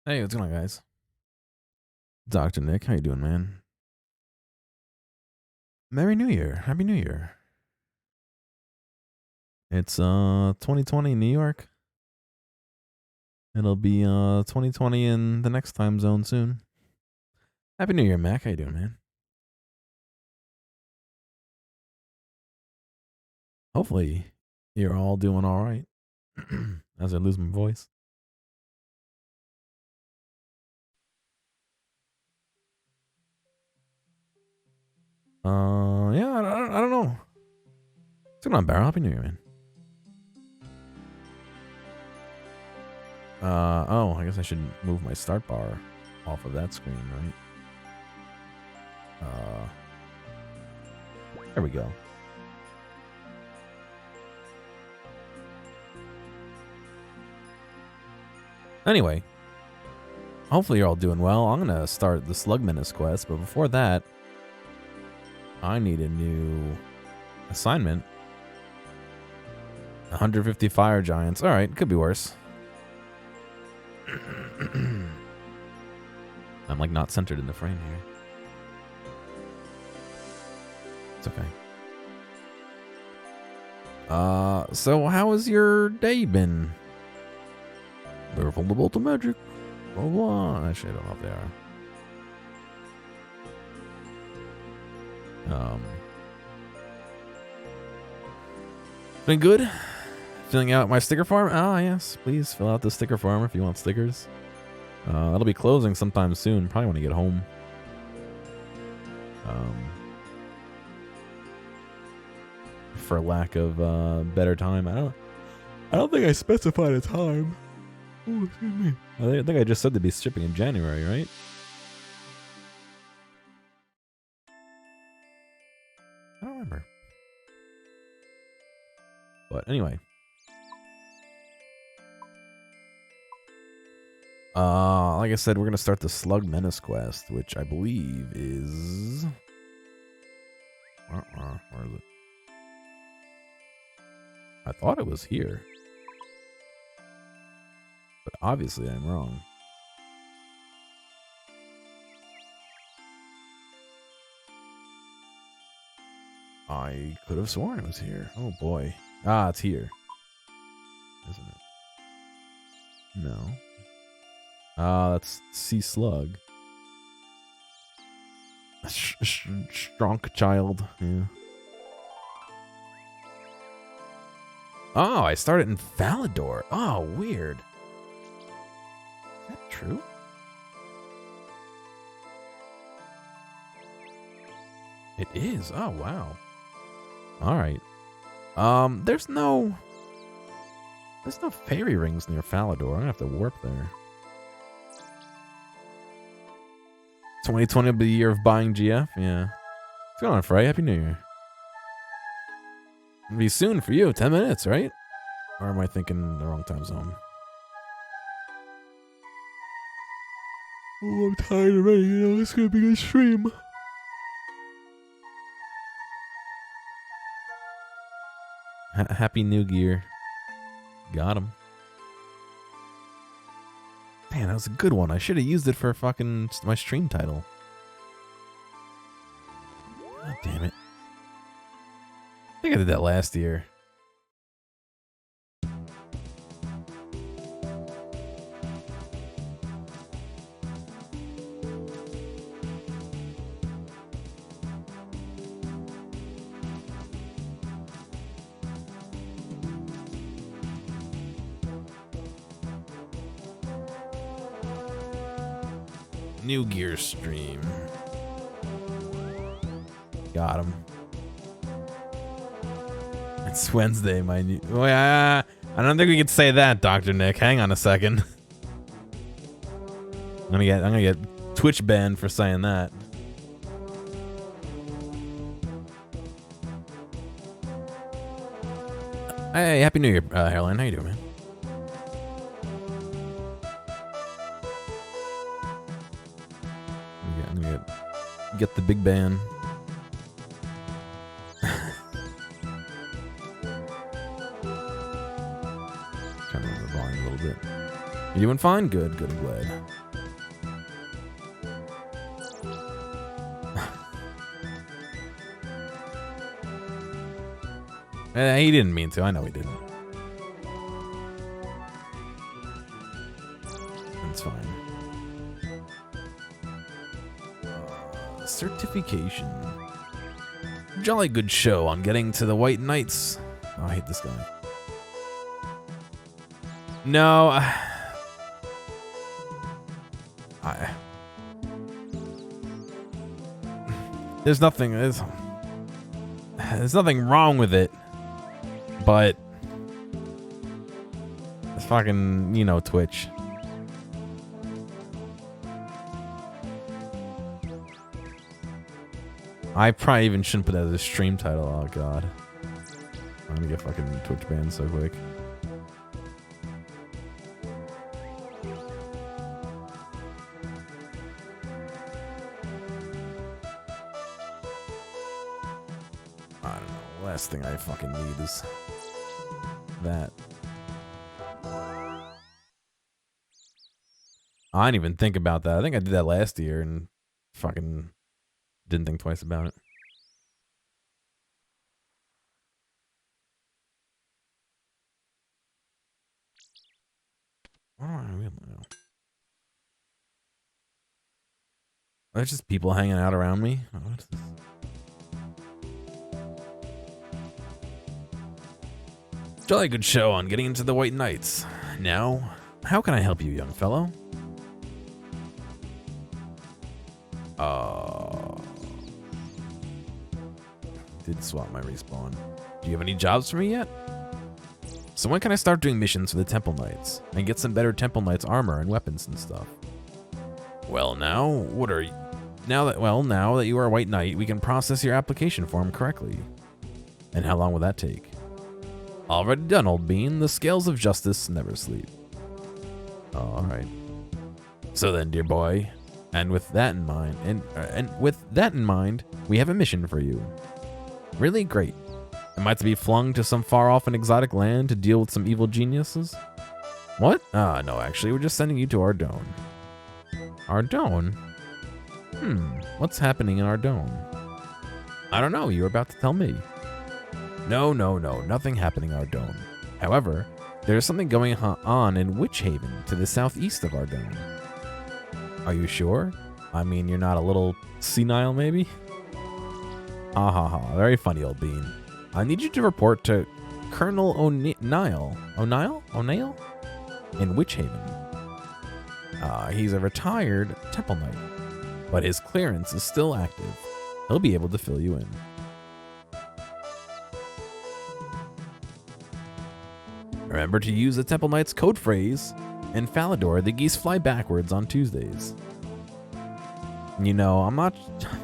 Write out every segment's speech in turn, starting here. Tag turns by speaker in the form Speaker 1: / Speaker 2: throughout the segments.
Speaker 1: Hey, what's going on, guys? Dr. Nick, how you doing, man? Merry New Year. Happy New Year. It's 2020 in New York. It'll be 2020 in the next time zone soon. Happy New Year, Mac. How you doing, man? Hopefully you're all doing all right. As I lose my voice. Yeah, I don't know. What's going on, Barrel? Happy New Year, man. Oh, I guess I should move my start bar off of that screen, right? There we go. Anyway, hopefully you're all doing well. I'm going to start the Slug Menace quest, but before that, I need a new assignment. 150 fire giants. All right, could be worse. I'm like not centered in the frame here. It's okay. So how has your day been? They're vulnerable to magic. Blah, blah. Actually, I don't know if they are. Been good. Filling out my sticker form. Ah, yes. Please fill out the sticker form if you want stickers. That'll be closing sometime soon. Probably when I get home. For lack of better time, I don't think I specified a time. Oh, excuse me. I think I just said to be shipping in January, right? I don't remember. But anyway. Like I said, we're gonna start the Slug Menace quest, which I believe is where is it? I thought it was here. But obviously I'm wrong. I could have sworn it was here. Oh boy. Ah, it's here. Isn't it? No. Ah, that's Sea Slug. Strong child. Yeah. Oh, I started in Valador. Oh, weird. Is that true? It is. Oh, wow. All right. There's no fairy rings near Falador. I'm gonna have to warp there. 2020 will be the year of buying GF. Yeah. What's going on, Frey? Happy New Year. It'll be soon for you. 10 minutes, right? Or am I thinking the wrong time zone? Oh, I'm tired already. You know, it's gonna be a good stream. Happy New Gear. Got him. Man, that was a good one. I should have used it for fucking my stream title. God damn it. I think I did that last year. New Gear stream. Got him. It's Wednesday, my new. I don't think we could say that, Dr. Nick. Hang on a second. I'm gonna get Twitch banned for saying that. Hey, Happy New Year, Hairline. How you doing, man? I'm gonna get the big ban. Turn on the volume a little bit. You doing fine? Good, good, I'm glad. He didn't mean to. I know he didn't. That's fine. Certification. Jolly good show on getting to the White Knights. Oh, I hate this guy. No. There's nothing. There's nothing wrong with it. But it's fucking, you know, Twitch. I probably even shouldn't put that as a stream title. Oh god, I'm gonna get fucking Twitch banned so quick. I don't know. Last thing I fucking need is that. I didn't even think about that. I think I did that last year and fucking didn't think twice about it. What do I really know? There's just people hanging out around me. What is this? Jolly good show on getting into the White Knights. Now, how can I help you, young fellow? Did swap my respawn. Do you have any jobs for me yet? So when can I start doing missions for the Temple Knights and get some better Temple Knights armor and weapons and stuff? Well, now, what are you? Now that you are a White Knight, we can process your application form correctly. And how long will that take? Already done, old bean. The scales of justice never sleep. Oh, all right. So then, dear boy, and with that in mind, we have a mission for you. Really great. Am I to be flung to some far-off and exotic land to deal with some evil geniuses? What? No, actually, we're just sending you to Ardone. Ardone? What's happening in Ardone? I don't know, you're about to tell me. No, nothing happening in Ardone. However, there's something going on in Witch Haven to the southeast of Ardone. Are you sure? I mean, you're not a little senile, maybe? Ha ha ha, very funny, old bean. I need you to report to Colonel O'Neill in Witch Haven. He's a retired Temple Knight, but his clearance is still active. He'll be able to fill you in. Remember to use the Temple Knight's code phrase, in Falador, the geese fly backwards on Tuesdays. You know, I'm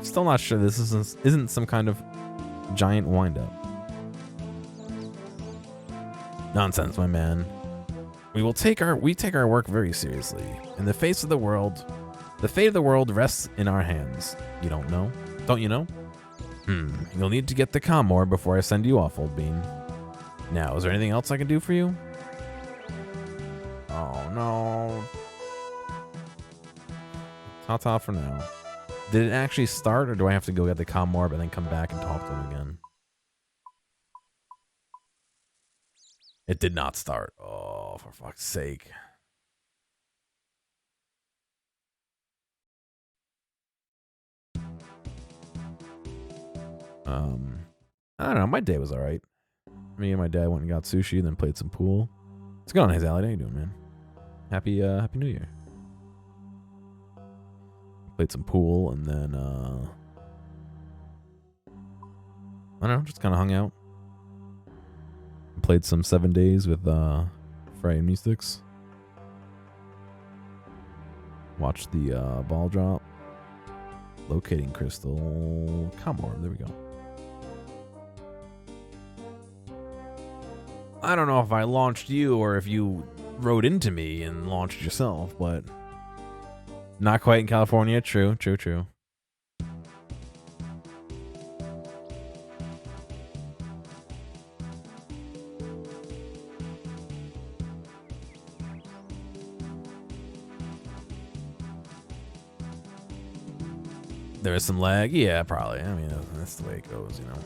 Speaker 1: still not sure this isn't some kind of giant wind-up. Nonsense, my man. We take our work very seriously. In the face of the world, the fate of the world rests in our hands. You don't know? Don't you know? You'll need to get the Commor before I send you off, old bean. Now, is there anything else I can do for you? Oh no. Ta-ta for now. Did it actually start, or do I have to go get the Commor and then come back and talk to him again? It did not start. Oh, for fuck's sake. I don't know. My day was all right. Me and my dad went and got sushi, then played some pool. What's going on, Hazel? How you doing, man? Happy New Year. Played some pool, and then I don't know, just kind of hung out. Played some 7 days with Frey and Mystics. Watched the ball drop. Locating crystal. Commor, there we go. I don't know if I launched you or if you rode into me and launched yourself, but not quite in California. True. There is some lag. Yeah, probably. I mean, that's the way it goes, you know.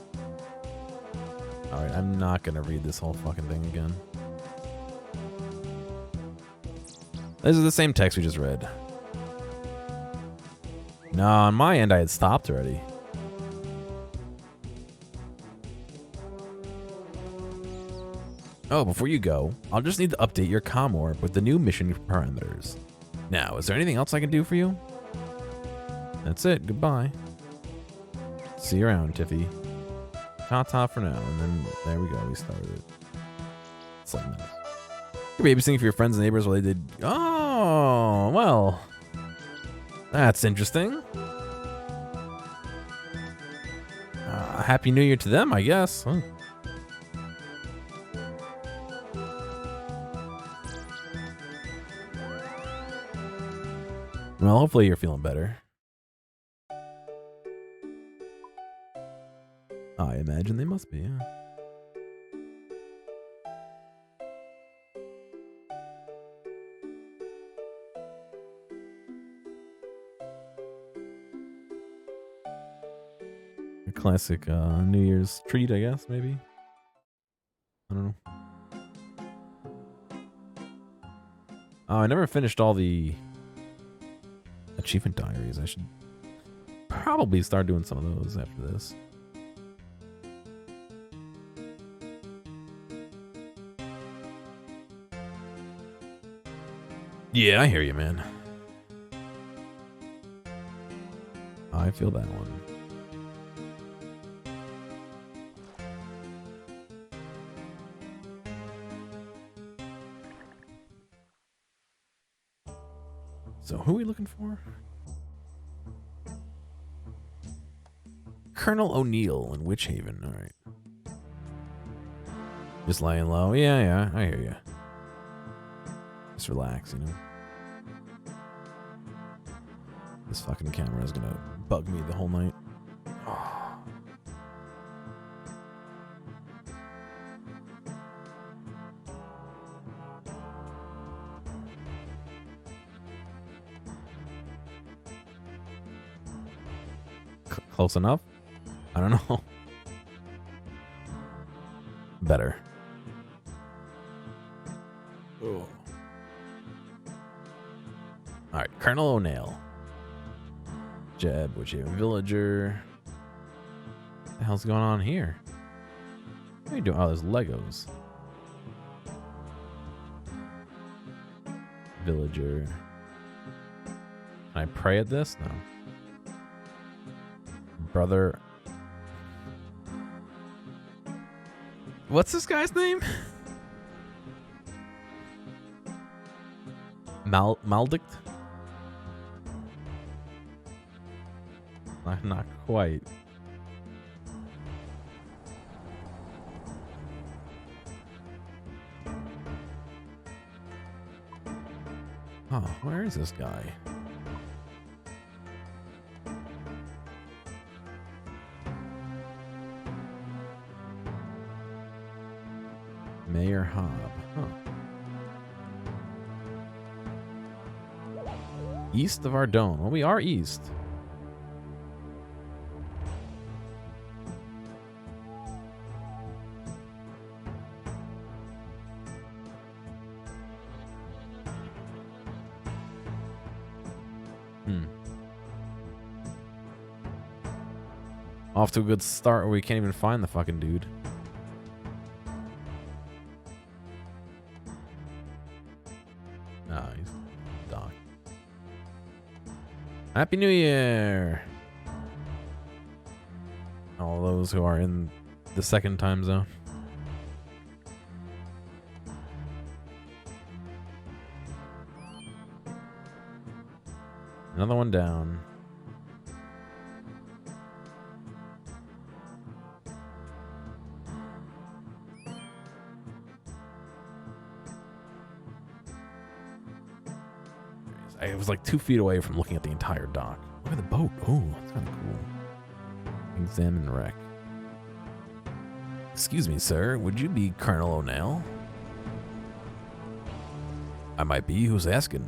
Speaker 1: All right, I'm not gonna read this whole fucking thing again. This is the same text we just read. No, on my end, I had stopped already. Oh, before you go, I'll just need to update your comm orb with the new mission parameters. Now, is there anything else I can do for you? That's it. Goodbye. See you around, Tiffy. Ta-ta for now, and then there we go. We started it. Slug Menace. You're babysitting for your friends and neighbors while they did. Oh, well. That's interesting. Happy New Year to them, I guess. Huh. Well, hopefully you're feeling better. I imagine they must be, yeah. A classic New Year's treat, I guess, maybe. I don't know. Oh, I never finished all the achievement diaries. I should probably start doing some of those after this. Yeah, I hear you, man. I feel that one. So, who are we looking for? Colonel O'Neill in Witch Haven. All right. Just laying low. Yeah, I hear you. Just relax, you know. This fucking camera is gonna bug me the whole night. Oh. Close enough? I don't know. Better. Oh. All right, Colonel O'Neill. Jeb, which is a villager. What the hell's going on here? What are you doing? Oh, there's Legos. Villager. Can I pray at this? No. Brother. What's this guy's name? Maldict? Not quite. Oh, where is this guy? Mayor Hobb. Huh. East of Ardone. Well, we are east. Off to a good start where we can't even find the fucking dude. Ah, he's Doc. Happy New Year! All those who are in the second time zone. Another one down. I was like 2 feet away from looking at the entire dock. Look at the boat. Oh, that's kind of cool. Examine wreck. Excuse me, sir. Would you be Colonel O'Neill? I might be. Who's asking?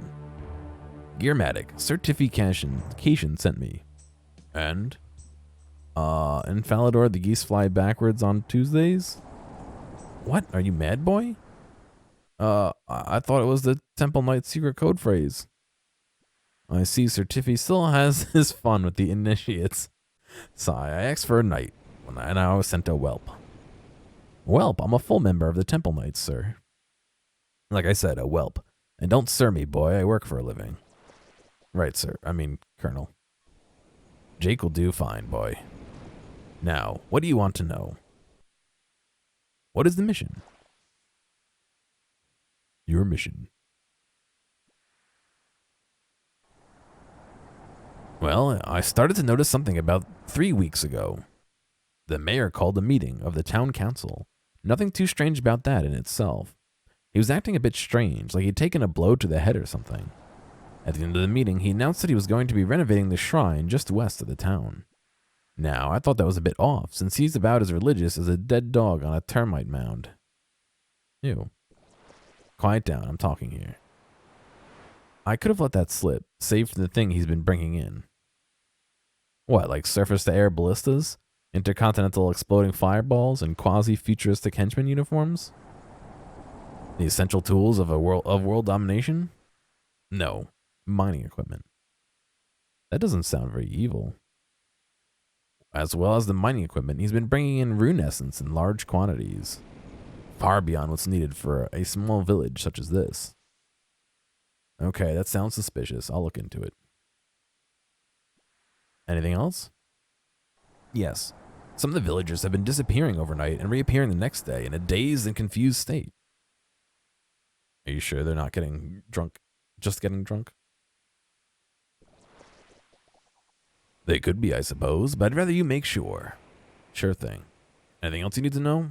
Speaker 1: Gearomatic. Certification sent me. And? In Falador, the geese fly backwards on Tuesdays? What? Are you mad, boy? I thought it was the Temple Knight's secret code phrase. I see Sir Tiffy still has his fun with the initiates. Sigh, I asked for a knight, and I was sent a whelp. Whelp? I'm a full member of the Temple Knights, sir. Like I said, a whelp. And don't sir me, boy, I work for a living. Right, sir. I mean, Colonel. Jake will do fine, boy. Now, what do you want to know? What is the mission? Your mission. Well, I started to notice something about 3 weeks ago. The mayor called a meeting of the town council. Nothing too strange about that in itself. He was acting a bit strange, like he'd taken a blow to the head or something. At the end of the meeting, he announced that he was going to be renovating the shrine just west of the town. Now, I thought that was a bit off, since he's about as religious as a dead dog on a termite mound. Ew. Quiet down, I'm talking here. I could have let that slip, save for the thing he's been bringing in. What, like surface-to-air ballistas? Intercontinental exploding fireballs? And quasi-futuristic henchman uniforms? The essential tools of world domination? No. Mining equipment. That doesn't sound very evil. As well as the mining equipment, he's been bringing in rune essence in large quantities. Far beyond what's needed for a small village such as this. Okay, that sounds suspicious. I'll look into it. Anything else? Yes. Some of the villagers have been disappearing overnight and reappearing the next day in a dazed and confused state. Are you sure they're not getting drunk? Just getting drunk? They could be, I suppose, but I'd rather you make sure. Sure thing. Anything else you need to know?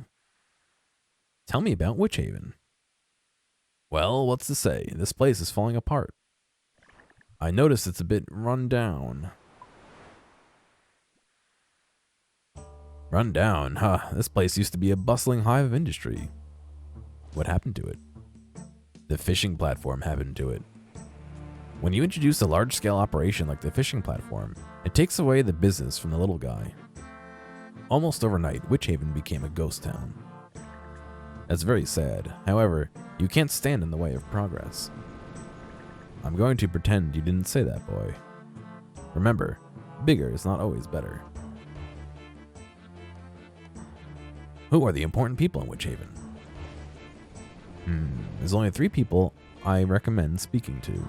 Speaker 1: Tell me about Witch Haven. Well, what's to say? This place is falling apart. I notice it's a bit run down. Run down? Huh, this place used to be a bustling hive of industry. What happened to it? The fishing platform happened to it. When you introduce a large-scale operation like the fishing platform, it takes away the business from the little guy. Almost overnight, Witch Haven became a ghost town. That's very sad. However, you can't stand in the way of progress. I'm going to pretend you didn't say that, boy. Remember, bigger is not always better. Who are the important people in Witch Haven? There's only 3 people I recommend speaking to.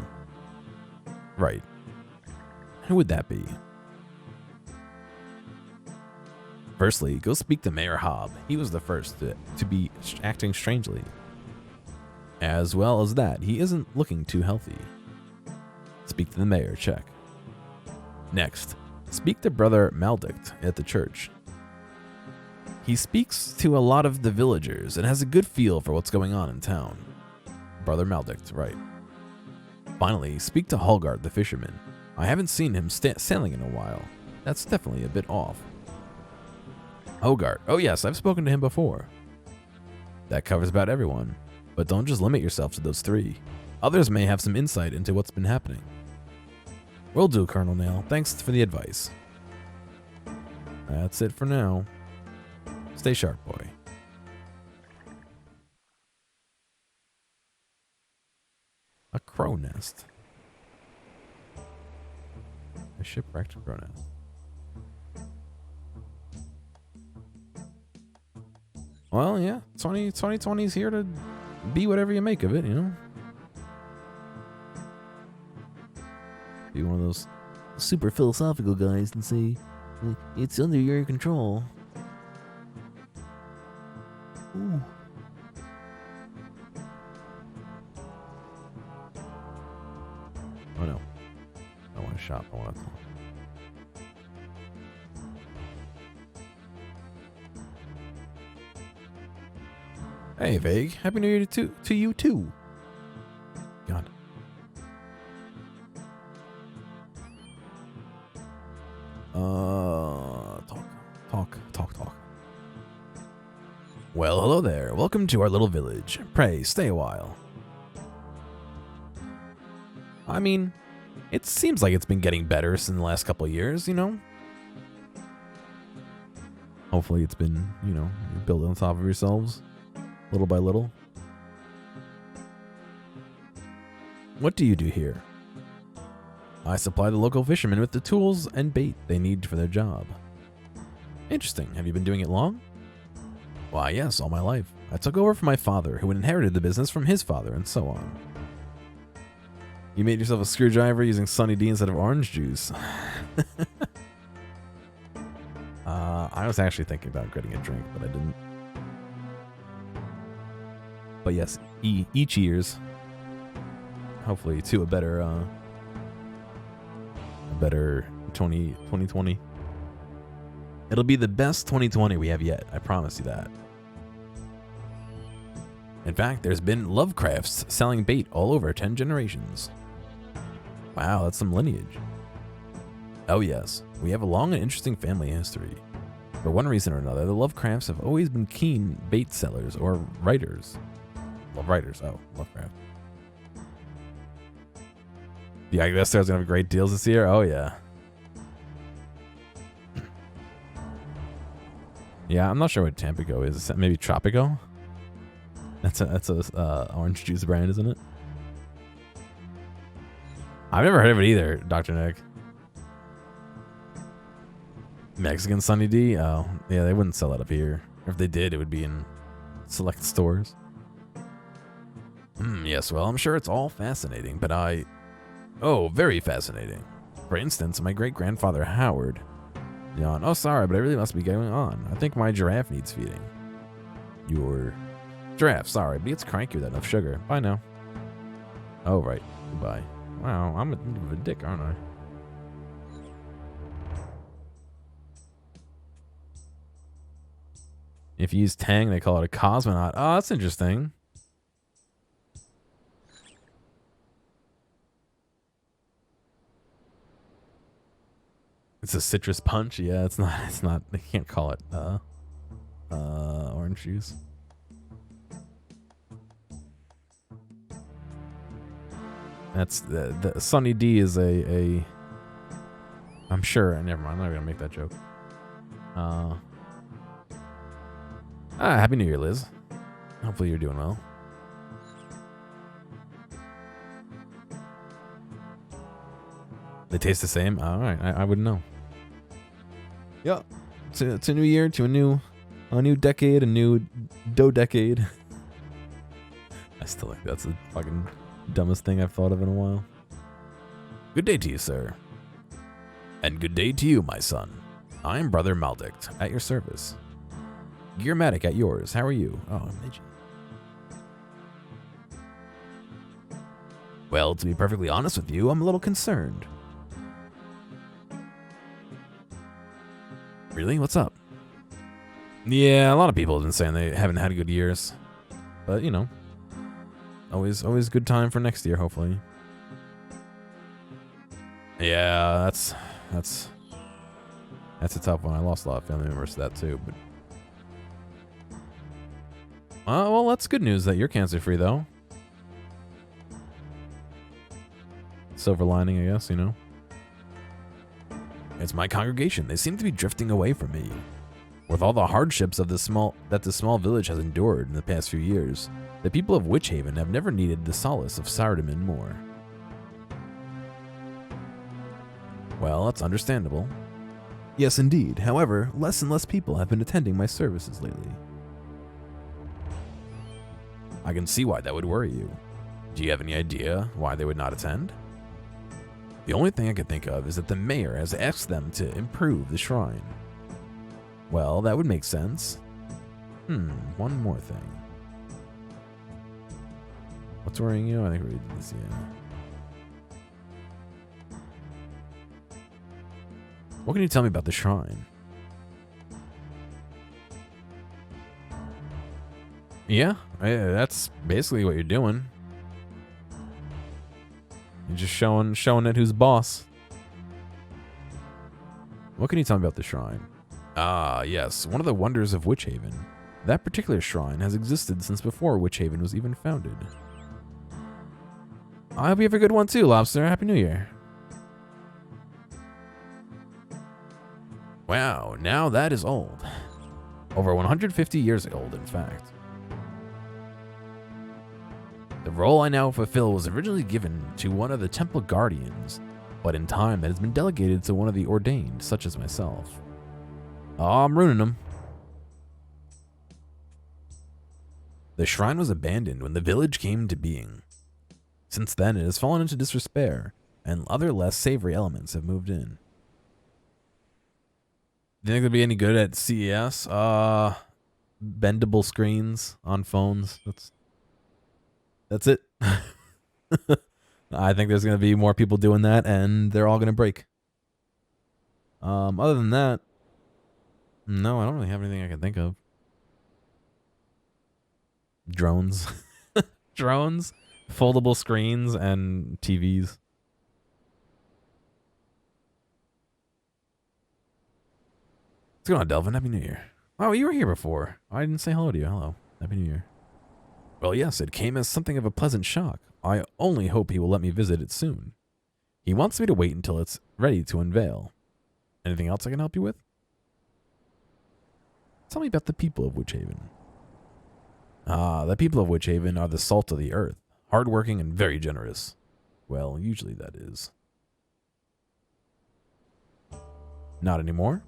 Speaker 1: Right. Who would that be? Firstly, go speak to Mayor Hobb. He was the first to be acting strangely. As well as that, he isn't looking too healthy. Speak to the mayor, check. Next, speak to Brother Maldict at the church. He speaks to a lot of the villagers and has a good feel for what's going on in town. Brother Maldict, right. Finally, speak to Holgard the fisherman. I haven't seen him sailing in a while. That's definitely a bit off. Holgard. Oh yes, I've spoken to him before. That covers about everyone. But don't just limit yourself to those 3. Others may have some insight into what's been happening. Will do, Colonel Nail. Thanks for the advice. That's it for now. Stay sharp, boy. A crow nest. A shipwrecked crow nest. Well, yeah, 2020 is here to be whatever you make of it, you know? Be one of those super philosophical guys and say, it's under your control. Ooh. Oh no. I want to shop, I want to talk. Hey, Vague. Happy New Year to you, too. God. Talk. Well, hello there. Welcome to our little village. Pray, stay a while. I mean, it seems like it's been getting better in the last couple of years, you know? Hopefully it's been, you built on top of yourselves, little by little. What do you do here? I supply the local fishermen with the tools and bait they need for their job. Interesting. Have you been doing it long? Why, yes, all my life. I took over from my father, who inherited the business from his father, and so on. You made yourself a screwdriver using Sunny D instead of orange juice. I was actually thinking about getting a drink, but I didn't. But yes, each year's. Hopefully to a better 2020. It'll be the best 2020 we have yet. I promise you that. In fact, there's been Lovecrafts selling bait all over 10 generations. Wow, that's some lineage. Oh yes, we have a long and interesting family history. For one reason or another, the Lovecrafts have always been keen bait sellers or writers. Writers, oh, Lovecraft. Yeah, I guess there's gonna be great deals this year. Oh yeah. Yeah, I'm not sure what Tampico is. Is that maybe Tropico? That's a orange juice brand, isn't it? I've never heard of it either, Dr. Nick. Mexican Sunny D? Oh, yeah, they wouldn't sell that up here. Or if they did, it would be in select stores. Yes, well, I'm sure it's all fascinating, but Oh, very fascinating. For instance, my great-grandfather Howard. Yawn. Oh, sorry, but I really must be going on. I think my giraffe needs feeding. Your giraffe, sorry, but it's cranky without enough sugar. Bye now. Oh, right. Goodbye. Wow, I'm a dick, aren't I? If you use Tang, they call it a cosmonaut. Oh, that's interesting. It's a citrus punch. Yeah, it's not. They can't call it orange juice. That's the Sunny D is a I'm sure. Never mind. I'm not gonna make that joke. Happy New Year, Liz. Hopefully you're doing well. They taste the same. All right, I wouldn't know. Yeah, it's a new year, to a new decade, a new decade. I still think that's the fucking dumbest thing I've thought of in a while. Good day to you, sir. And good day to you, my son. I am Brother Maldict, at your service. Gearomatic at yours. How are you? Oh, midget. Well, to be perfectly honest with you, I'm a little concerned. Really? What's up? Yeah, a lot of people have been saying they haven't had good years. But, always good time for next year, hopefully. Yeah, that's a tough one. I lost a lot of family members to that too, but well, that's good news that you're cancer free though. Silver lining, I guess, It's my congregation. They seem to be drifting away from me. With all the hardships of this small village has endured in the past few years, the people of Witchhaven have never needed the solace of Sardaman more. Well, that's understandable. Yes, indeed. However, less and less people have been attending my services lately. I can see why that would worry you. Do you have any idea why they would not attend? The only thing I can think of is that the mayor has asked them to improve the shrine. Well, that would make sense. One more thing. What's worrying you? I think we did this, yeah. What can you tell me about the shrine? Yeah, that's basically what you're doing. You're just showing it who's boss. What can you tell me about the shrine? Ah, yes, one of the wonders of Witchhaven. That particular shrine has existed since before Witchhaven was even founded. I hope you have a good one too, Lobster. Happy New Year. Wow, now that is old. Over 150 years old, in fact. The role I now fulfill was originally given to one of the temple guardians, but in time it has been delegated to one of the ordained, such as myself. Oh, I'm ruining them. The shrine was abandoned when the village came to being. Since then, it has fallen into disrepair, and other less savory elements have moved in. Do you think it'll be any good at CES? Bendable screens on phones. That's it. I think there's going to be more people doing that, and they're all going to break. Other than that, no, I don't really have anything I can think of. Drones. Drones, foldable screens, and TVs. What's going on, Delvin? Happy New Year. Oh, you were here before. I didn't say hello to you. Hello. Happy New Year. Well, yes, it came as something of a pleasant shock. I only hope he will let me visit it soon. He wants me to wait until it's ready to unveil. Anything else I can help you with? Tell me about the people of Witchhaven. The people of Witchhaven are the salt of the earth, hardworking and very generous. Well, usually that is. Not anymore?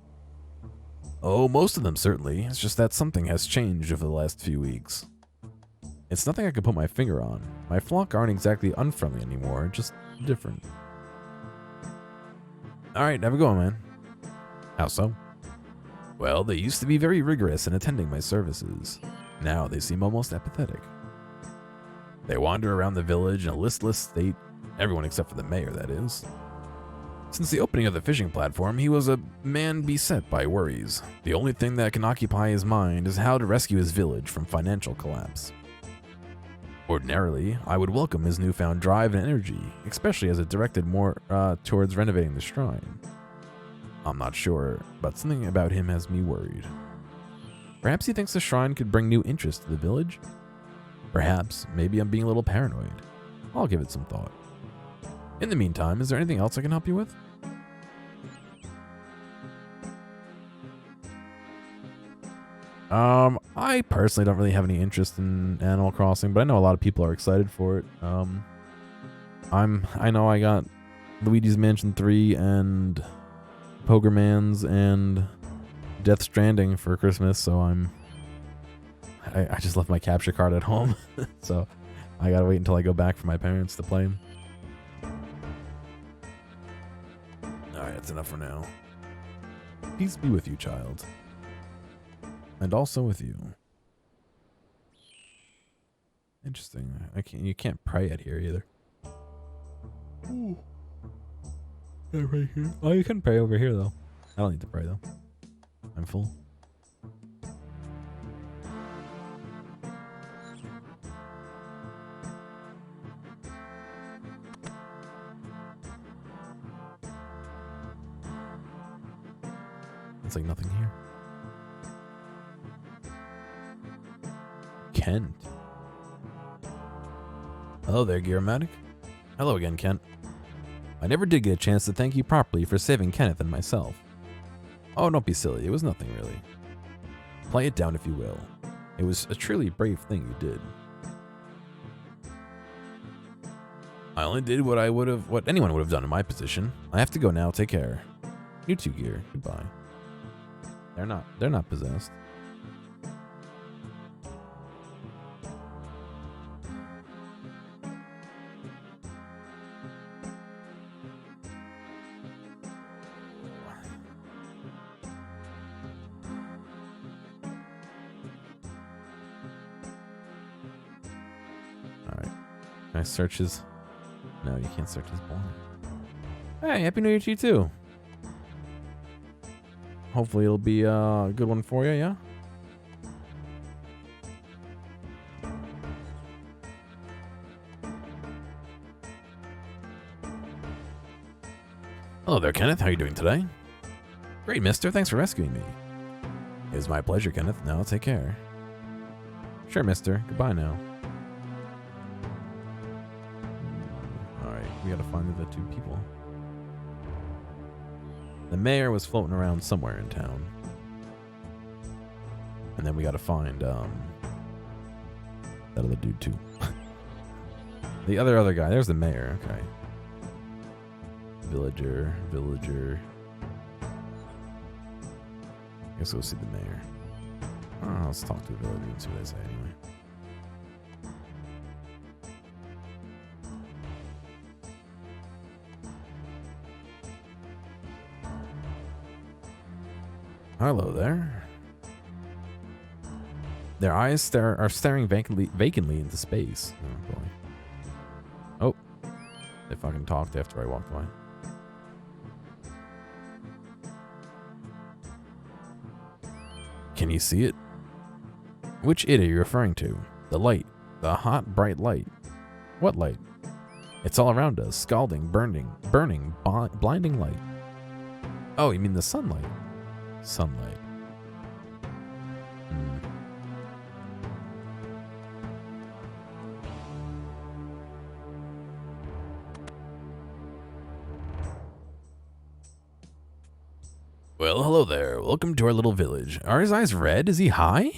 Speaker 1: Oh, most of them certainly. It's just that something has changed over the last few weeks. It's nothing I can put my finger on. My flock aren't exactly unfriendly anymore, just different. Alright, have a go, man. How so? Well, they used to be very rigorous in attending my services. Now they seem almost apathetic. They wander around the village in a listless state, everyone except for the mayor, that is. Since the opening of the fishing platform, he was a man beset by worries. The only thing that can occupy his mind is how to rescue his village from financial collapse. Ordinarily, I would welcome his newfound drive and energy, especially as it directed more towards renovating the shrine. I'm not sure, but something about him has me worried. Perhaps he thinks the shrine could bring new interest to the village? Perhaps, maybe I'm being a little paranoid. I'll give it some thought. In the meantime, is there anything else I can help you with? I personally don't really have any interest in Animal Crossing, but I know a lot of people are excited for it. I know I got Luigi's Mansion 3 and Pogermans and Death Stranding for Christmas, so I just left my capture card at home, so I gotta wait until I go back for my parents to play them. Alright, that's enough for now. Peace be with you, child. And also with you. Interesting. You can't pray at here either. Ooh. Yeah, right here. Oh, you can pray over here though. I don't need to pray though. I'm full. It's like nothing here. Kent. Hello there, Gearomatic. Hello again, Kent. I never did get a chance to thank you properly for saving Kenneth and myself. Oh, don't be silly. It was nothing really. Play it down if you will. It was a truly brave thing you did. I only did what anyone would have done in my position. I have to go now. Take care. You too, Gear. Goodbye. They're not possessed. Alright. Can I search his... No, you can't search his born. Hey, Happy New Year to you too. Hopefully it'll be a good one for you, yeah? Hello there, Kenneth. How are you doing today? Great, mister. Thanks for rescuing me. It was my pleasure, Kenneth. Now take care. Sure, mister. Goodbye now. Alright, we gotta find the two people. The mayor was floating around somewhere in town. And then we gotta find that other dude too. The other guy. There's the mayor. Okay. Villager. Guess we'll see the mayor. Oh, let's talk to the villager and see what they say anyway. Hello there. Their eyes are staring vacantly into space. Oh boy. Oh, they fucking talked after I walked away. Can you see it? Which it are you referring to? The light. The hot, bright light. What light? It's all around us. Scalding, burning, blinding light. Oh, you mean the sunlight? Sunlight. Well, hello there. Welcome to our little village. Are his eyes red? Is he high?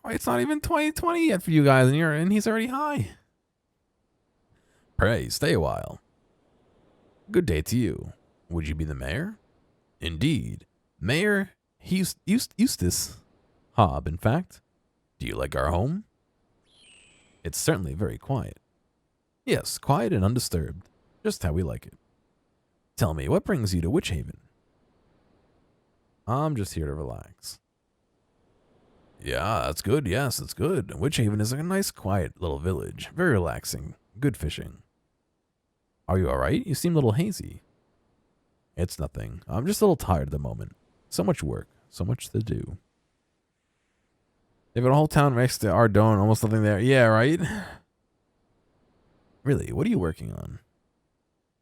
Speaker 1: Oh, it's not even 2020 yet for you guys, and he's already high. Pray, stay a while. Good day to you. Would you be the mayor? Indeed. Mayor Eustace Hobb, in fact. Do you like our home? It's certainly very quiet. Yes, quiet and undisturbed. Just how we like it. Tell me, what brings you to Witch Haven? I'm just here to relax. Yeah, that's good. Yes, that's good. Witch Haven is a nice, quiet little village. Very relaxing. Good fishing. Are you alright? You seem a little hazy. It's nothing. I'm just a little tired at the moment. So much work. So much to do. They've got a whole town next to Ardone. Almost nothing there. Yeah, right? Really, what are you working on?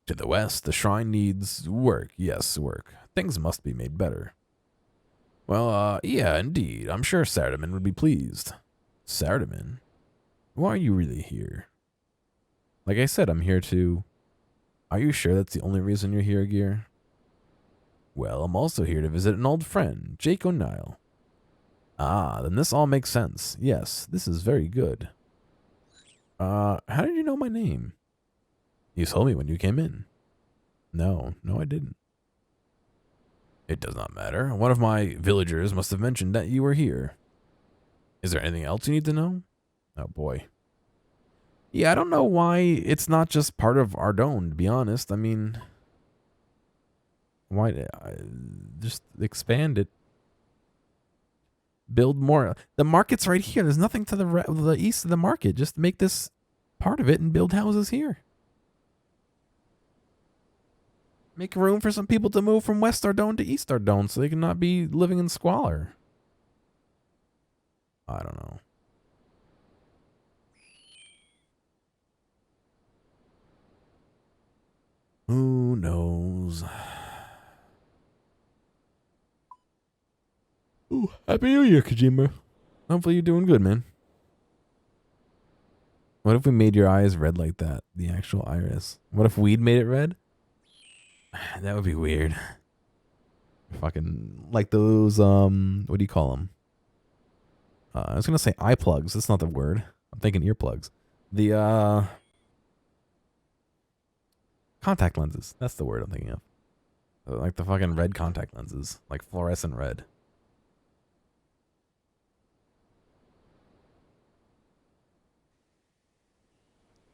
Speaker 1: To the west, the shrine needs work. Yes, work. Things must be made better. Well, yeah, indeed. I'm sure Sardaman would be pleased. Sardaman? Why are you really here? Like I said, I'm here to... Are you sure that's the only reason you're here, Gear? Well, I'm also here to visit an old friend, Jake O'Neill. Ah, then this all makes sense. Yes, this is very good. How did you know my name? You told me when you came in. No, I didn't. It does not matter. One of my villagers must have mentioned that you were here. Is there anything else you need to know? Oh, boy. Yeah, I don't know why it's not just part of Ardone, to be honest. I mean, why just expand it? Build more. The market's right here. There's nothing to the east of the market. Just make this part of it and build houses here. Make room for some people to move from West Ardone to East Ardone so they can not be living in squalor. I don't know. Who knows? Ooh, Happy New Year, Kojima. Hopefully you're doing good, man. What if we made your eyes red like that? The actual iris. What if weed made it red? That would be weird. Fucking like those what do you call them? I was gonna say eye plugs. That's not the word. I'm thinking earplugs. The contact lenses. That's the word I'm thinking of. Like the fucking red contact lenses, like fluorescent red.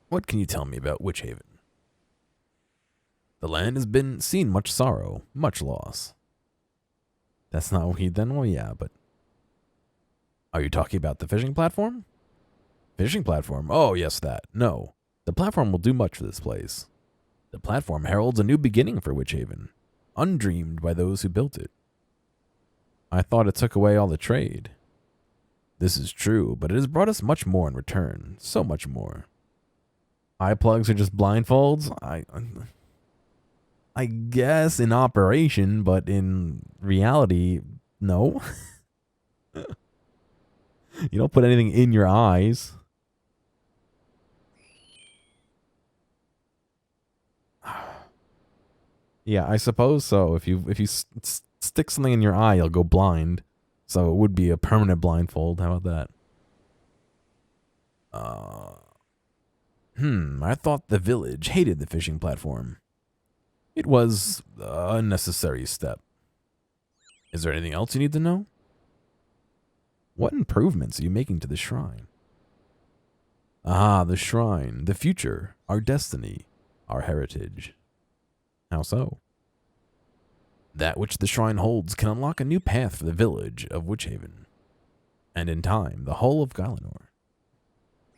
Speaker 1: What can you tell me about Witch Haven? The land has been seen much sorrow, much loss. That's not weed then? Well, yeah, but... Are you talking about the fishing platform? Fishing platform? Oh, yes, that. No. The platform will do much for this place. The platform heralds a new beginning for Witch Haven, undreamed by those who built it. I thought it took away all the trade. This is true, but it has brought us much more in return. So much more. Eye plugs are just blindfolds? I guess in operation, but in reality, no. You don't put anything in your eyes. Yeah, I suppose so. If you Stick something in your eye, you'll go blind. So it would be a permanent blindfold. How about that? I thought the village hated the fishing platform. It was a necessary step. Is there anything else you need to know? What improvements are you making to the shrine? Ah, the shrine, the future, our destiny, our heritage. How so? That which the shrine holds can unlock a new path for the village of Witchhaven. And in time, the whole of Galanor.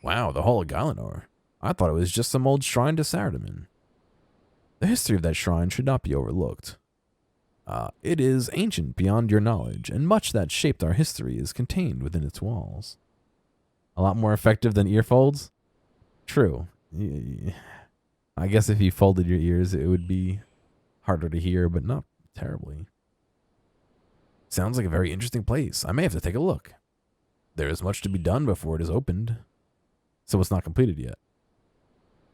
Speaker 1: Wow, the whole of Galanor. I thought it was just some old shrine to Saradomin. The history of that shrine should not be overlooked. It is ancient beyond your knowledge, and much that shaped our history is contained within its walls. A lot more effective than earfolds? True. I guess if you folded your ears, it would be harder to hear, but not terribly. Sounds like a very interesting place. I may have to take a look. There is much to be done before it is opened, so it's not completed yet.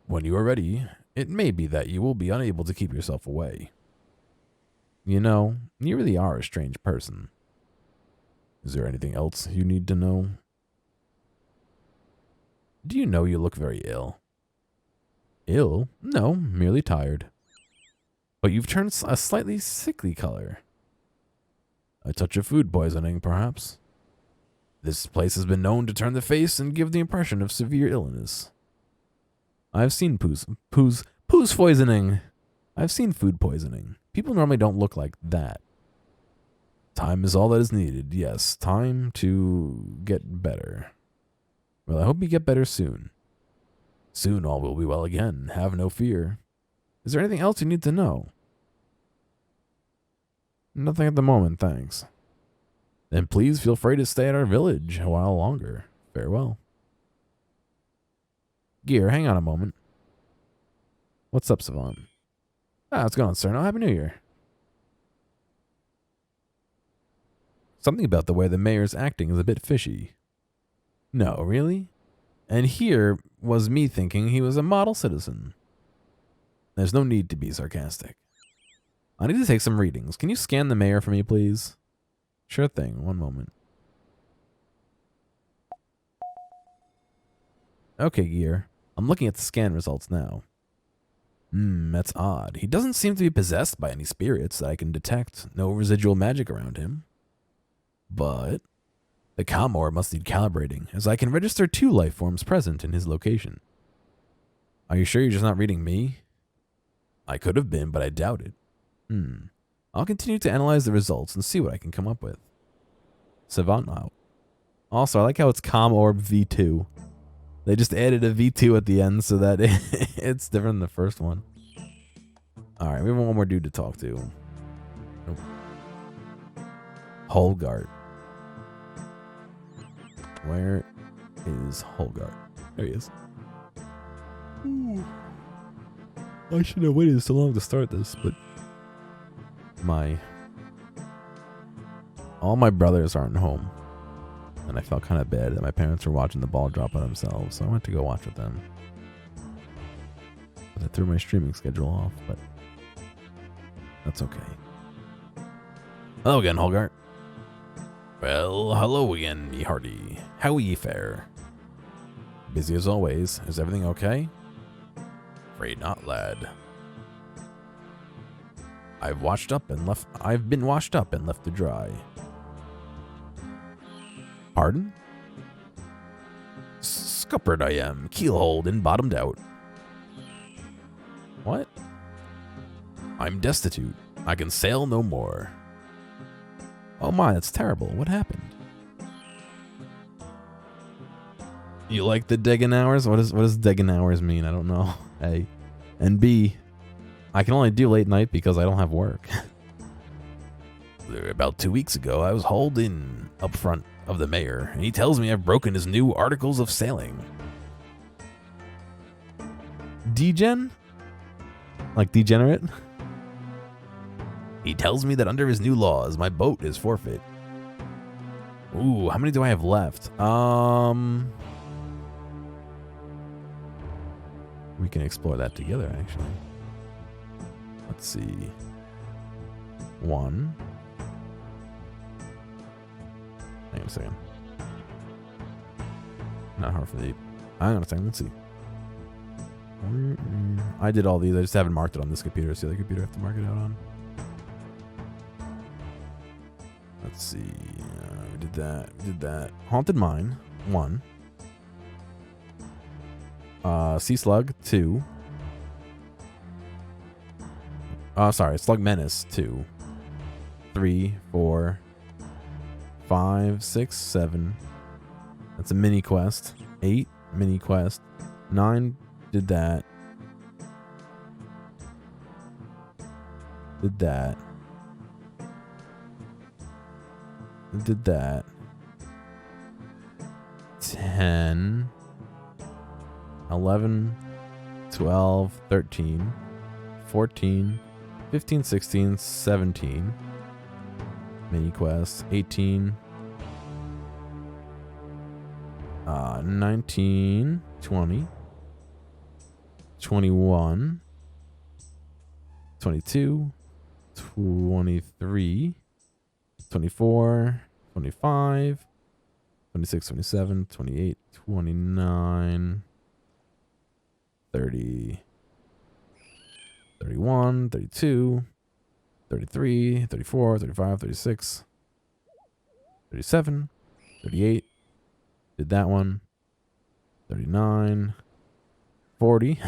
Speaker 1: When you are ready, it may be that you will be unable to keep yourself away. You know, you really are a strange person. Is there anything else you need to know? Do you know you look very ill? Ill? No, merely tired. But you've turned a slightly sickly color. A touch of food poisoning, perhaps? This place has been known to turn the face and give the impression of severe illness. I've seen poos poisoning. I've seen food poisoning. People normally don't look like that. Time is all that is needed. Yes, time to get better. Well, I hope you get better soon. Soon all will be well again. Have no fear. Is there anything else you need to know? Nothing at the moment, thanks. Then please feel free to stay at our village a while longer. Farewell. Gear, hang on a moment. What's up, Savant? What's going on, sir? No, Happy New Year. Something about the way the mayor's acting is a bit fishy. No, really? And here was me thinking he was a model citizen. There's no need to be sarcastic. I need to take some readings. Can you scan the mayor for me, please? Sure thing. One moment. Okay, Gear. I'm looking at the scan results now. That's odd. He doesn't seem to be possessed by any spirits that I can detect. No residual magic around him. But the Comor must need calibrating, as I can register 2 life forms present in his location. Are you sure you're just not reading me? I could have been, but I doubt it. I'll continue to analyze the results and see what I can come up with. Savant out. Also, I like how it's Comorb V2. They just added a V2 at the end so that it's different than the first one. Alright, we have one more dude to talk to. Nope. Holgart. Where is Holgart? There he is. Ooh. I should have waited so long to start this, but all my brothers aren't home. And I felt kind of bad that my parents were watching the ball drop by themselves, so I went to go watch with them. But I threw my streaming schedule off, but that's okay. Hello again, Holgart. Well, hello again, ye hearty. How ye fare? Busy as always. Is everything okay? Afraid not, lad. I've been washed up and left to dry. Pardon? Scuppered I am, keelholed and bottomed out. What? I'm destitute. I can sail no more. Oh my, that's terrible. What happened? You like the Degen hours? What does Degen hours mean? I don't know. A. And B, I can only do late night because I don't have work. About 2 weeks ago, I was hauled in up front of the mayor, and he tells me I've broken his new articles of sailing. Degen? Like degenerate? He tells me that under his new laws, my boat is forfeit. Ooh, how many do I have left? We can explore that together, actually. Let's see. 1, on a second. Not hard for the ape. Hang on a second. Let's see. I did all these. I just haven't marked it on this computer. It's the other computer I have to mark it out on. Let's see. We did that. We did that. Haunted Mine, 1. Sea Slug, 2. Sorry. Slug Menace, 2. 3, 4, 5, 6, 7. That's a mini quest. 8, mini quest. 9, did that. Did that. Did that. 10, 11, 12, 13, 14, 15, 16, 17. Mini quest. 18. 19, 20, 21, 22, 23, 24, 25, 26, 27, 28, 29, 30, 31, 32, 33, 34, 35, 36, 37, 38. Did that one. 39, 40,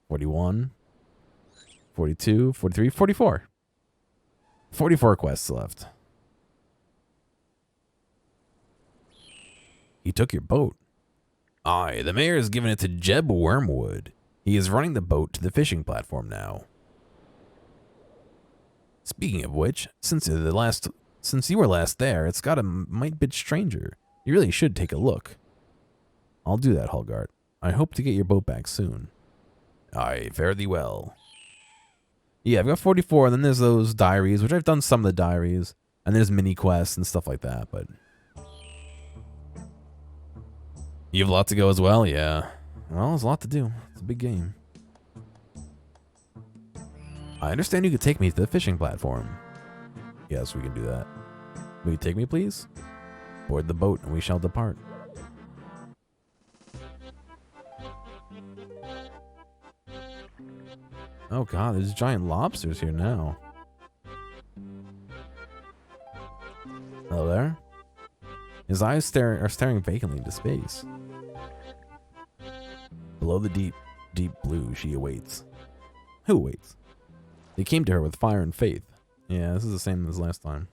Speaker 1: 41, 42, 43, 44. 44 quests left. He took your boat. Aye, the mayor has given it to Jeb Wormwood. He is running the boat to the fishing platform now. Speaking of which, since you were last there, it's got a mite bit stranger. You really should take a look. I'll do that, Hulgart. I hope to get your boat back soon. Aye, fare thee well. Yeah, I've got 44, and then there's those diaries, which I've done some of the diaries, and there's mini quests and stuff like that, but... You have a lot to go as well? Yeah. Well, there's a lot to do. It's a big game. I understand you could take me to the fishing platform. Yes, we can do that. Will you take me, please? Board the boat, and we shall depart. Oh god, there's giant lobsters here now. Hello there? His eyes are staring vacantly into space. Below the deep, deep blue, she awaits. Who awaits? They came to her with fire and faith. Yeah, this is the same as last time.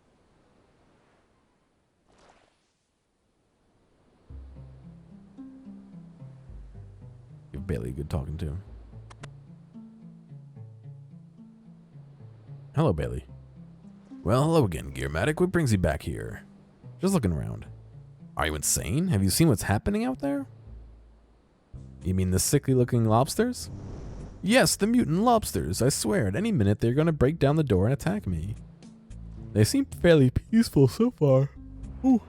Speaker 1: Give Bailey a good talking to. Hello, Bailey. Well, hello again, Gearomatic. What brings you back here? Just looking around. Are you insane? Have you seen what's happening out there? You mean the sickly-looking lobsters? Yes, the mutant lobsters. I swear, at any minute they're going to break down the door and attack me. They seem fairly peaceful so far. Ooh.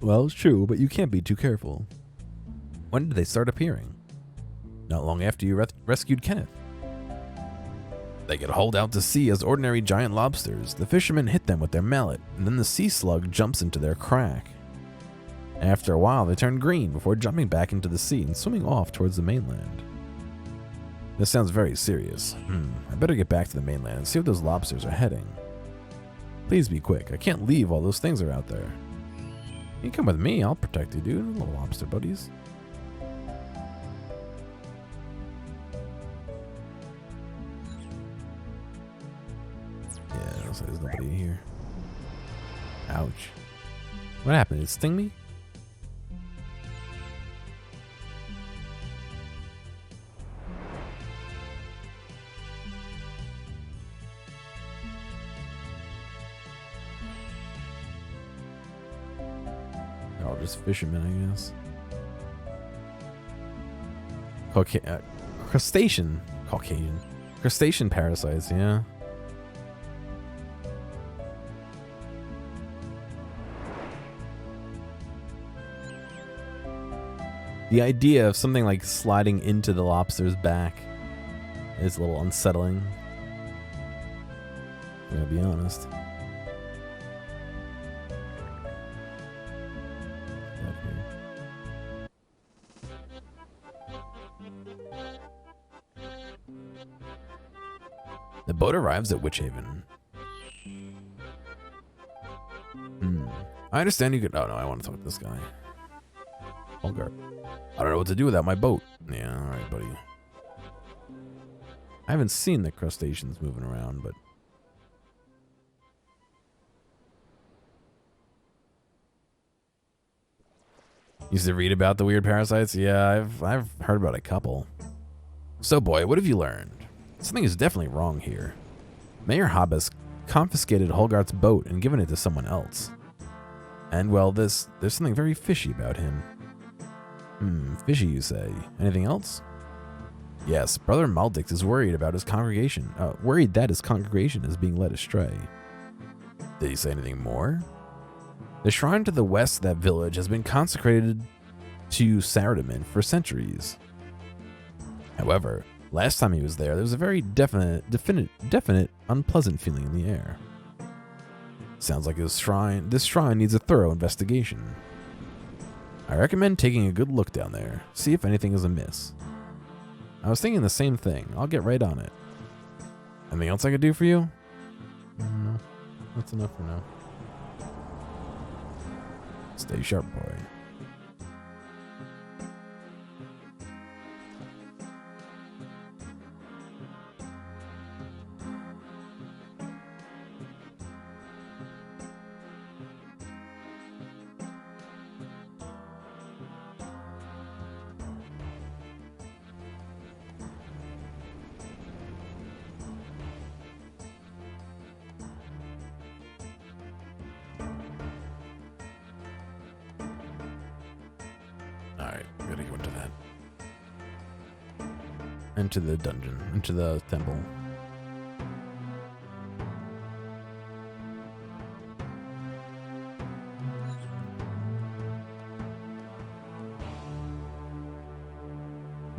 Speaker 1: Well, it's true, but you can't be too careful. When did they start appearing? Not long after you rescued Kenneth. They get hauled out to sea as ordinary giant lobsters. The fishermen hit them with their mallet, and then the sea slug jumps into their crack. After a while, they turn green before jumping back into the sea and swimming off towards the mainland. This sounds very serious. I better get back to the mainland and see where those lobsters are heading. Please be quick. I can't leave while those things are out there. You come with me. I'll protect you, dude. Little lobster buddies. Yeah, looks like there's nobody here. Ouch. What happened? Did it sting me? They're all just fishermen, I guess. Crustacean. Caucasian. Crustacean parasites, yeah. The idea of something like sliding into the lobster's back is a little unsettling. I'm gonna be honest. The boat arrives at Witch Haven. I understand you could... Oh, no, I want to talk to this guy. Holgar. I don't know what to do without my boat. Yeah, all right, buddy. I haven't seen the crustaceans moving around, but... Used to read about the weird parasites? Yeah, I've heard about a couple. So, boy, what have you learned? Something is definitely wrong here. Mayor Hobbs confiscated Holgart's boat and given it to someone else. And, well, there's something very fishy about him. Fishy, you say. Anything else? Yes, Brother Maldix is worried about his congregation. Worried that his congregation is being led astray. Did he say anything more? The shrine to the west of that village has been consecrated to Saradomin for centuries. However, last time he was there was a very definite, unpleasant feeling in the air. Sounds like this shrine needs a thorough investigation. I recommend taking a good look down there, see if anything is amiss. I was thinking the same thing. I'll get right on it. Anything else I could do for you? No, that's enough for now. Stay sharp, boy. Alright, we gotta go into that. Into the dungeon, into the temple.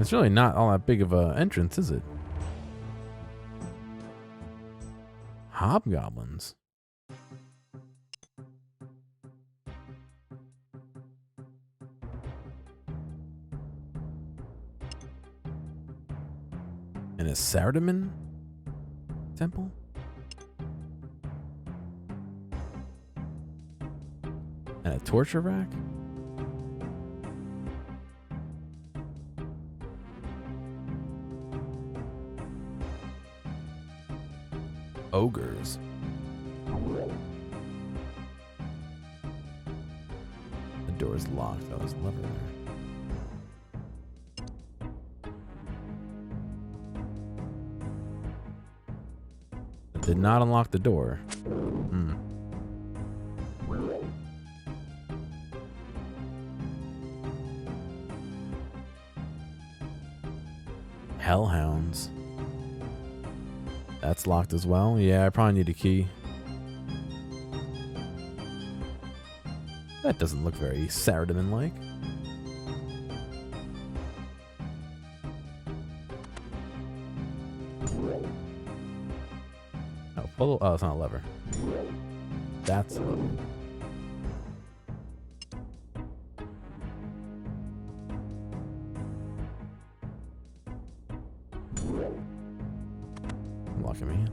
Speaker 1: It's really not all that big of an entrance, is it? Hobgoblins. And a Saradomin temple? And a torture rack? Ogres. The door's locked. Oh, there's a lever there. Did not unlock the door. Hellhounds. That's locked as well. Yeah, I probably need a key. That doesn't look very Saradomin-like. Oh, it's not a lever. That's a lever. Locking me in.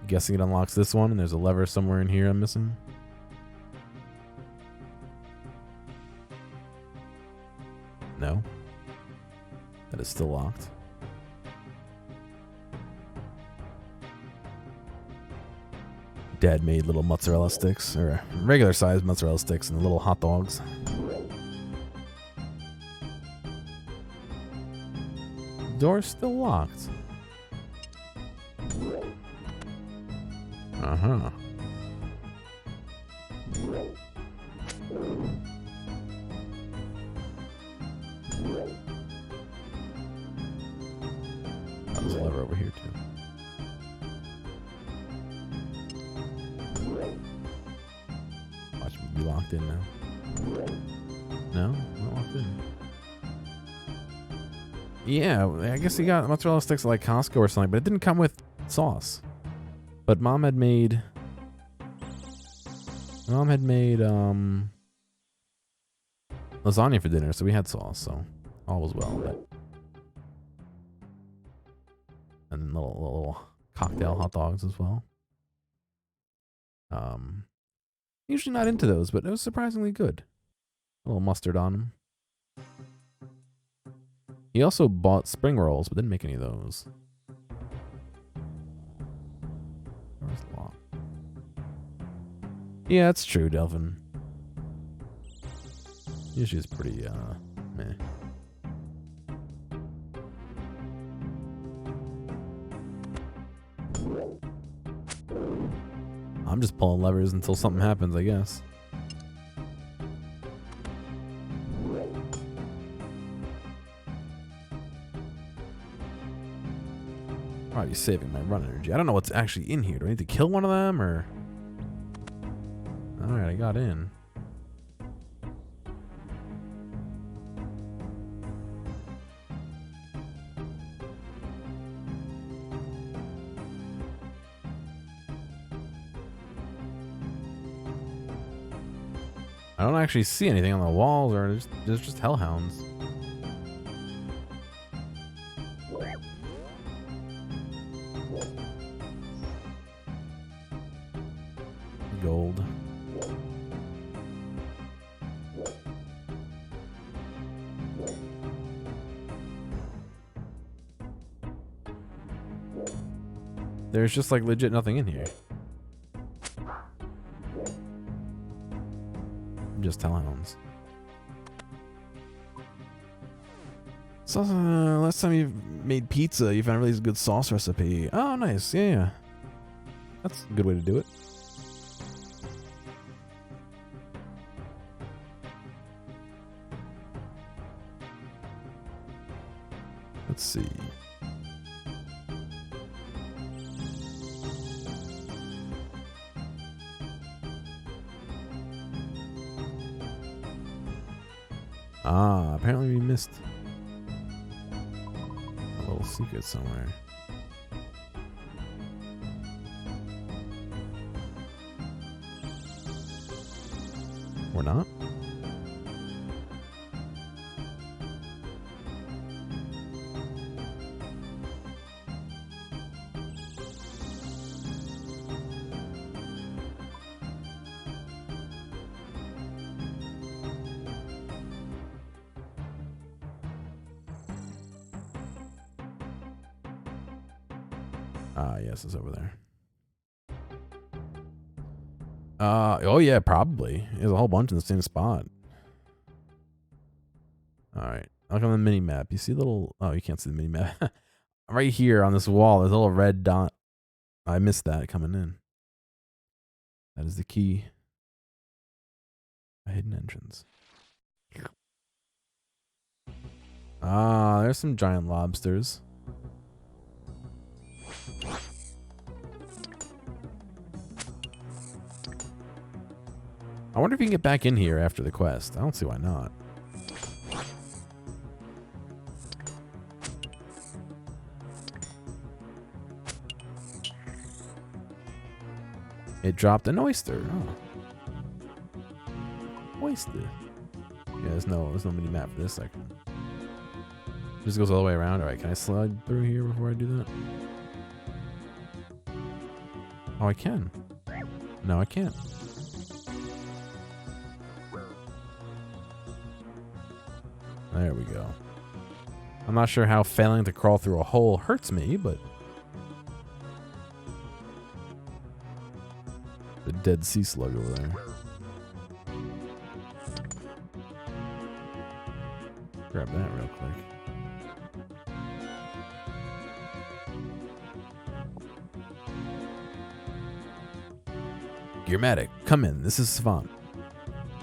Speaker 1: Guessing it unlocks this one, and there's a lever somewhere in here I'm missing. No. That is still locked. Dad made little mozzarella sticks, or regular sized mozzarella sticks, and little hot dogs. Door's still locked. Uh-huh. There's a lever over here, too. Watch me be locked in now. No? Not locked in. Yeah, I guess he got mozzarella sticks at like Costco or something, but it didn't come with sauce. But Mom had made lasagna for dinner, so we had sauce, so all was well. But And little cocktail hot dogs as well. Usually not into those, but it was surprisingly good. A little mustard on them. He also bought spring rolls, but didn't make any of those. Where's Law? Yeah, that's true, Delvin. Usually it's pretty, meh. I'm just pulling levers until something happens, I guess. Probably saving my run energy. I don't know what's actually in here. Do I need to kill one of them, or? Alright, I got in. I don't actually see anything on the walls, or there's just hellhounds. Gold. There's just like legit nothing in here. Just hellhounds. So, last time you made pizza, you found a really good sauce recipe. Oh, nice. Yeah. That's a good way to do it. Let's see. Ah, apparently we missed a little secret somewhere. Or not? Ah, yes, it's over there. Oh yeah, probably. There's a whole bunch in the same spot. Alright. Look on the mini map. You see a little, oh, you can't see the mini map. Right here on this wall, there's a little red dot. I missed that coming in. That is the key. A hidden entrance. Ah, there's some giant lobsters. I wonder if you can get back in here after the quest. I don't see why not. It dropped an oyster. Oh. Oyster. Yeah, there's no mini map for this section. Just goes all the way around. Alright, can I slide through here before I do that? Oh, I can. No, I can't. There we go. I'm not sure how failing to crawl through a hole hurts me, but... The dead sea slug over there. Grab that real quick. Gearomatic, come in. This is Savant.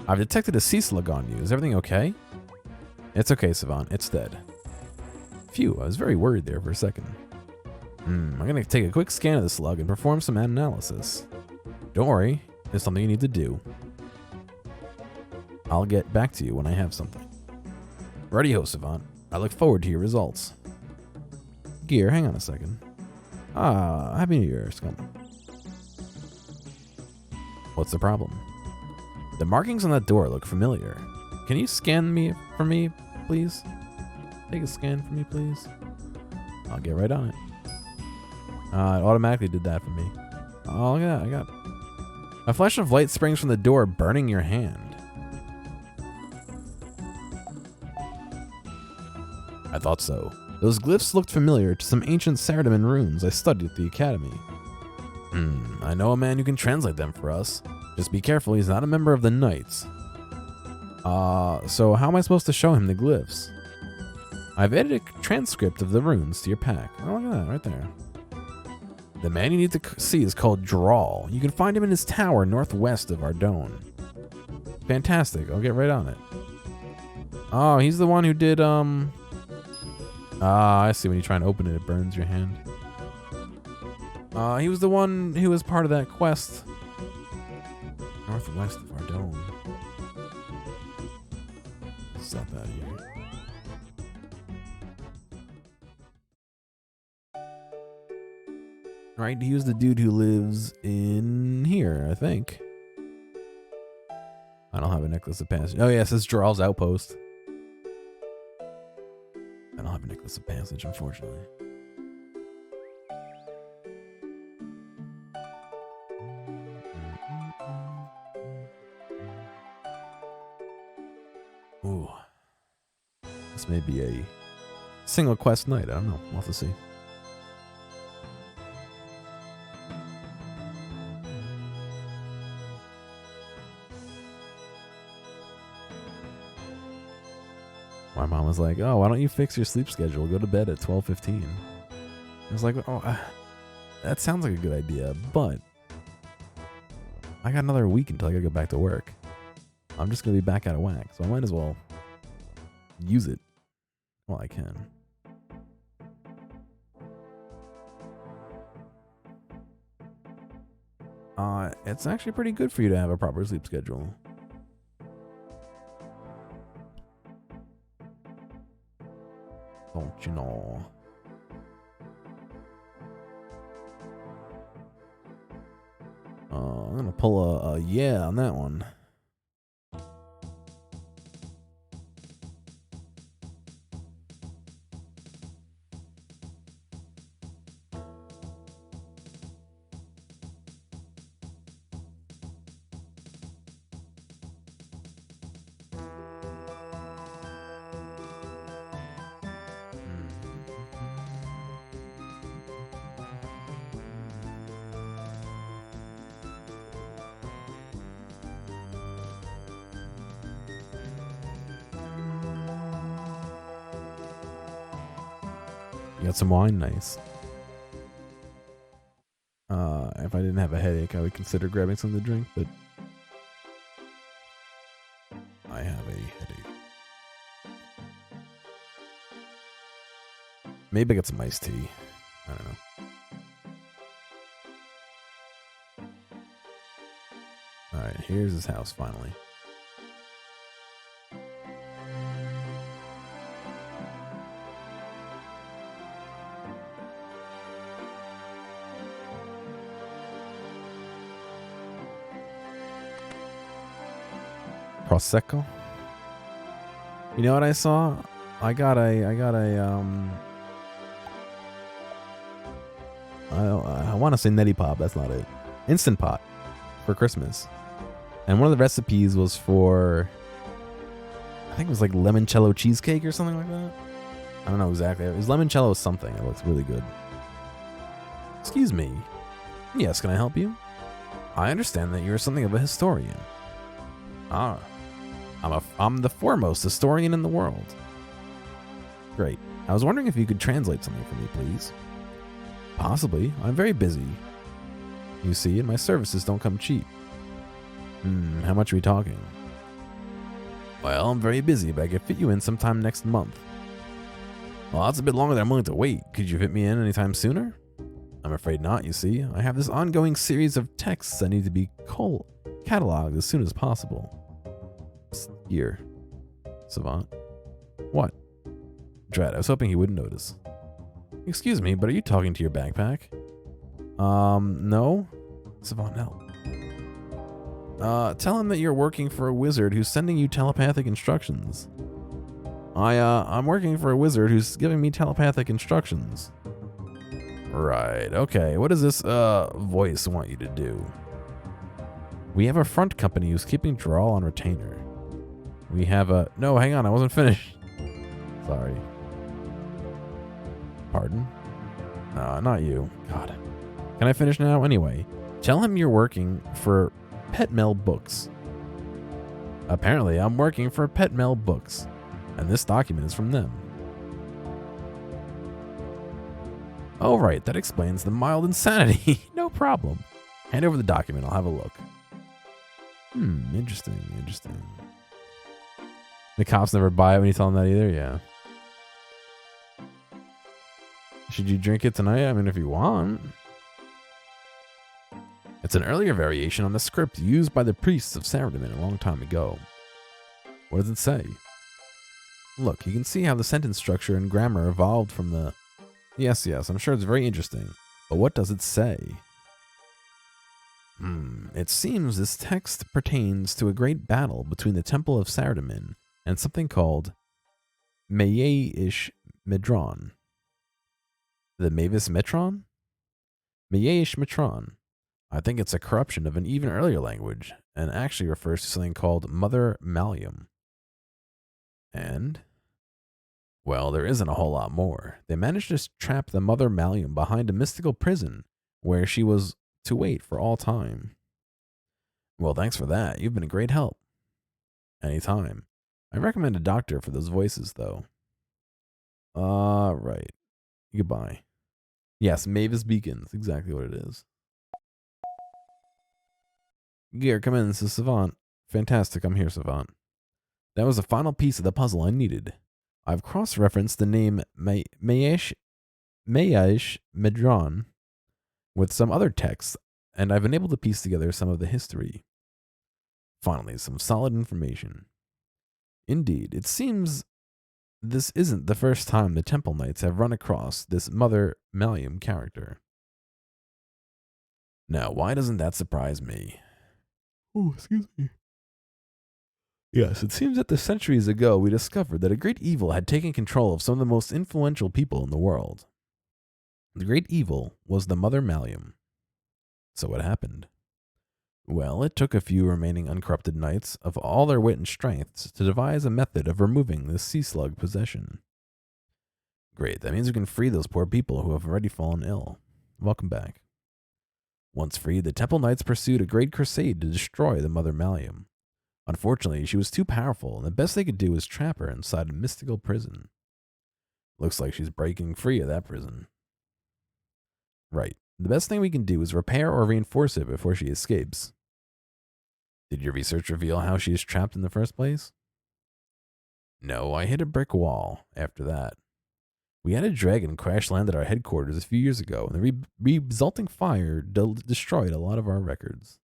Speaker 1: I've detected a sea slug on you. Is everything okay? It's okay, Savant. It's dead. Phew, I was very worried there for a second. I'm gonna take a quick scan of the slug and perform some analysis. Don't worry, there's something you need to do. I'll get back to you when I have something. Righty-ho, Savant. I look forward to your results. Gear, hang on a second. Ah, Happy New Year, Scum. What's the problem? The markings on that door look familiar. Can you scan me for me, please? Take a scan for me, please. I'll get right on it. It automatically did that for me. Oh, yeah, I got... A flash of light springs from the door, burning your hand. I thought so. Those glyphs looked familiar to some ancient Saradomin runes I studied at the academy. I know a man who can translate them for us. Just be careful, he's not a member of the Knights. So how am I supposed to show him the glyphs? I've added a transcript of the runes to your pack. Oh, look at that, right there. The man you need to see is called Drawl. You can find him in his tower northwest of Ardone. Fantastic, I'll get right on it. Oh, he's the one who did, I see, when you try and open it, it burns your hand. He was the one who was part of that quest. Northwest of Ardone. Stop that here. Right, he was the dude who lives in here, I think. I don't have a necklace of passage. Oh yeah, it says Drawl's Outpost. I don't have a necklace of passage, unfortunately. Ooh. This may be a single quest night. I don't know. We'll have to see. My mom was like, oh, why don't you fix your sleep schedule? Go to bed at 12:15. I was like, oh, that sounds like a good idea, but I got another week until I gotta go back to work. I'm just gonna be back out of whack, so I might as well use it while I can. It's actually pretty good for you to have a proper sleep schedule. Don't you know? I'm gonna pull a yeah on that one. You got some wine, nice. If I didn't have a headache, I would consider grabbing something to drink, but I have a headache. Maybe I got some iced tea. I don't know. Alright, here's his house finally. Prosecco. You know what I saw? I got a I want to say neti pop, that's not it. Instant pot for Christmas. And one of the recipes was for, I think it was like limoncello cheesecake or something like that. I don't know exactly. It was limoncello something. It looks really good. Excuse me. Yes, can I help you? I understand that you're something of a historian. Ah. I'm the foremost historian in the world. Great. I was wondering if you could translate something for me, please. Possibly. I'm very busy. You see, and my services don't come cheap. How much are we talking? Well, I'm very busy, but I could fit you in sometime next month. Well, that's a bit longer than I'm willing to wait. Could you fit me in anytime sooner? I'm afraid not, you see. I have this ongoing series of texts that need to be cataloged as soon as possible. Here. Savant. What? Dread, I was hoping he wouldn't notice. Excuse me, but are you talking to your backpack? No? Savant, no. Tell him that you're working for a wizard who's sending you telepathic instructions. I'm working for a wizard who's giving me telepathic instructions. Right. Okay. What does this voice want you to do? We have a front company who's keeping Drawl on retainer. We have a... No, hang on. I wasn't finished. Sorry. Pardon? Not you. God. Can I finish now? Anyway, tell him you're working for Pet Mail Books. Apparently, I'm working for Pet Mail Books, and this document is from them. Oh, right. That explains the mild insanity. No problem. Hand over the document. I'll have a look. Interesting. The cops never buy it when you tell them that either? Yeah. Should you drink it tonight? I mean, if you want. It's an earlier variation on the script used by the priests of Saradomin a long time ago. What does it say? Look, you can see how the sentence structure and grammar evolved from the... Yes, I'm sure it's very interesting. But what does it say? It seems this text pertains to a great battle between the Temple of Saradomin and something called Mayish Medron. The Mavis Metron? Mayish Metron. I think it's a corruption of an even earlier language, and actually refers to something called Mother Malium. And? Well, there isn't a whole lot more. They managed to trap the Mother Malium behind a mystical prison, where she was to wait for all time. Well, thanks for that. You've been a great help. Anytime. I recommend a doctor for those voices, though. Right. Goodbye. Yes, Mavis Beacons. Exactly what it is. Gear, come in. This is Savant. Fantastic. I'm here, Savant. That was the final piece of the puzzle I needed. I've cross-referenced the name Mayish Medron with some other texts, and I've been able to piece together some of the history. Finally, some solid information. Indeed, it seems this isn't the first time the Temple Knights have run across this Mother Malium character. Now, why doesn't that surprise me? Oh, excuse me. Yes, it seems that centuries ago we discovered that a great evil had taken control of some of the most influential people in the world. The great evil was the Mother Malium. So what happened? Well, it took a few remaining uncorrupted knights of all their wit and strengths to devise a method of removing this sea slug possession. Great, that means we can free those poor people who have already fallen ill. Welcome back. Once freed, the Temple Knights pursued a great crusade to destroy the Mother Malium. Unfortunately, she was too powerful, and the best they could do was trap her inside a mystical prison. Looks like she's breaking free of that prison. Right. The best thing we can do is repair or reinforce it before she escapes. Did your research reveal how she is trapped in the first place? No, I hit a brick wall after that. We had a dragon crash land at our headquarters a few years ago, and the resulting fire destroyed a lot of our records.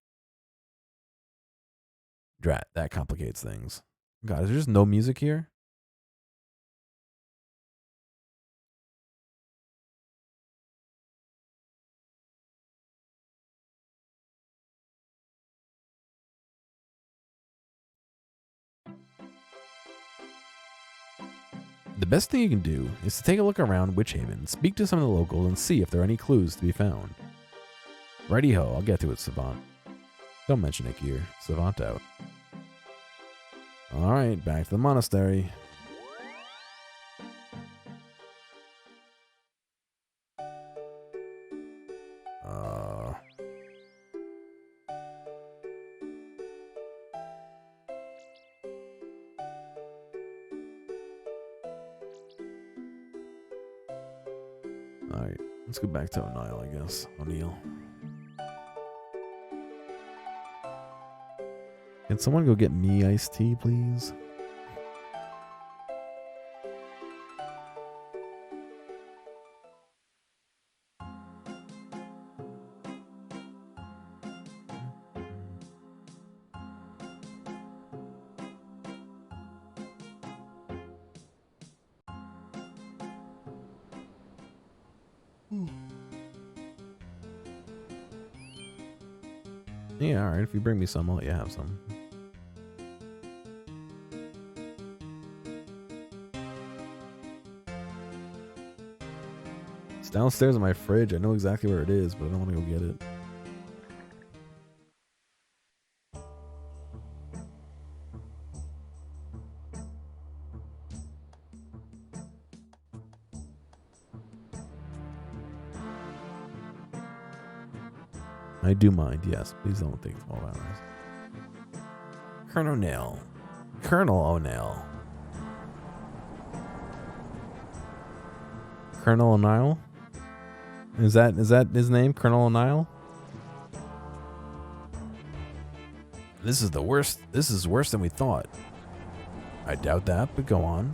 Speaker 1: Drat, that complicates things. God, is there just no music here? The best thing you can do is to take a look around Witch Haven, speak to some of the locals, and see if there are any clues to be found. Righty-ho, I'll get to it, Savant. Don't mention it, Gear. Savant out. Alright, back to the monastery. Alright, let's go back to O'Neill, I guess. O'Neill. Can someone go get me iced tea, please? Yeah, alright. If you bring me some, I'll let you have some. downstairs in my fridge. I know exactly where it is, but I don't want to go get it. I do mind, yes. Please don't take 12 hours. Colonel O'Neill. Colonel O'Neill. Colonel O'Neill? Is that his name? Colonel O'Neill? This is the worst. This is worse than we thought. I doubt that, but go on.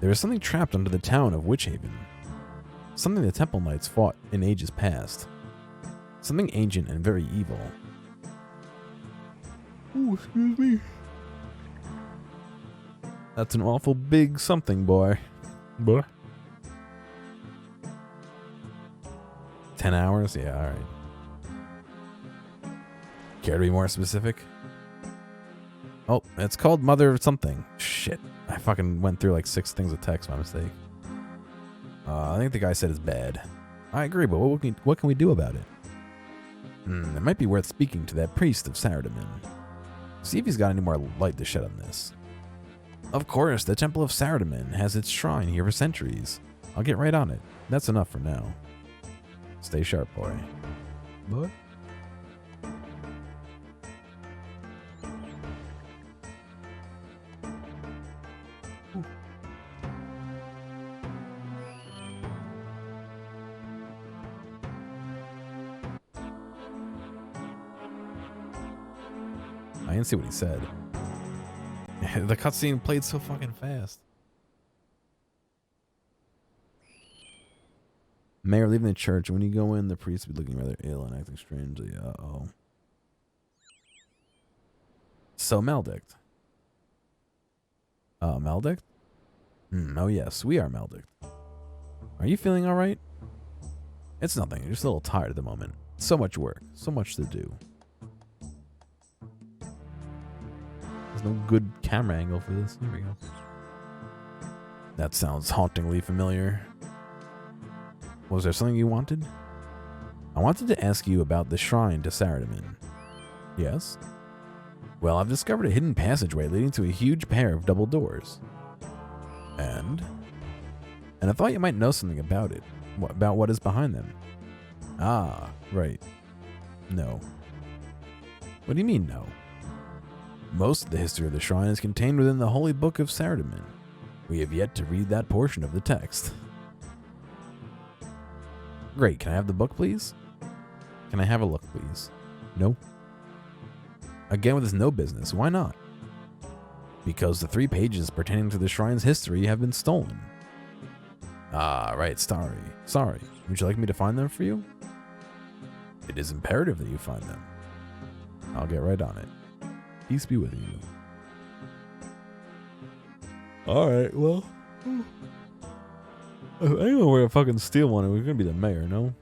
Speaker 1: There is something trapped under the town of Witchhaven. Something the Temple Knights fought in ages past. Something ancient and very evil. Oh, excuse me. That's an awful big something, boy. Boy. 10 hours? Yeah, alright. Care to be more specific? Oh, it's called Mother of something. Shit. I fucking went through like 6 things of text by mistake. I think the guy said it's bad. I agree, but what can we do about it? It might be worth speaking to that priest of Saradomin. See if he's got any more light to shed on this. Of course, the Temple of Saradomin has its shrine here for centuries. I'll get right on it. That's enough for now. Stay sharp, boy. Boy? I didn't see what he said. The cutscene played so fucking fast. Mayor leaving the church. When you go in, the priest will be looking rather ill and acting strangely. Uh-oh. So, Maldict. Maldict? Oh, yes. We are Maldict. Are you feeling alright? It's nothing. You're just a little tired at the moment. So much work. So much to do. There's no good camera angle for this. Here we go. That sounds hauntingly familiar. Was there something you wanted? I wanted to ask you about the shrine to Saradomin. Yes? Well, I've discovered a hidden passageway leading to a huge pair of double doors. And I thought you might know something about it. About what is behind them. Ah, right. No. What do you mean, no? Most of the history of the shrine is contained within the Holy Book of Saradomin. We have yet to read that portion of the text. Great, can I have the book, please? Can I have a look, please? No. Again with this no business, why not? Because the 3 pages pertaining to the shrine's history have been stolen. Ah, right, sorry. Would you like me to find them for you? It is imperative that you find them. I'll get right on it. Peace be with you. Alright, well. Anyone were to fucking steal one, we're gonna be the mayor, no?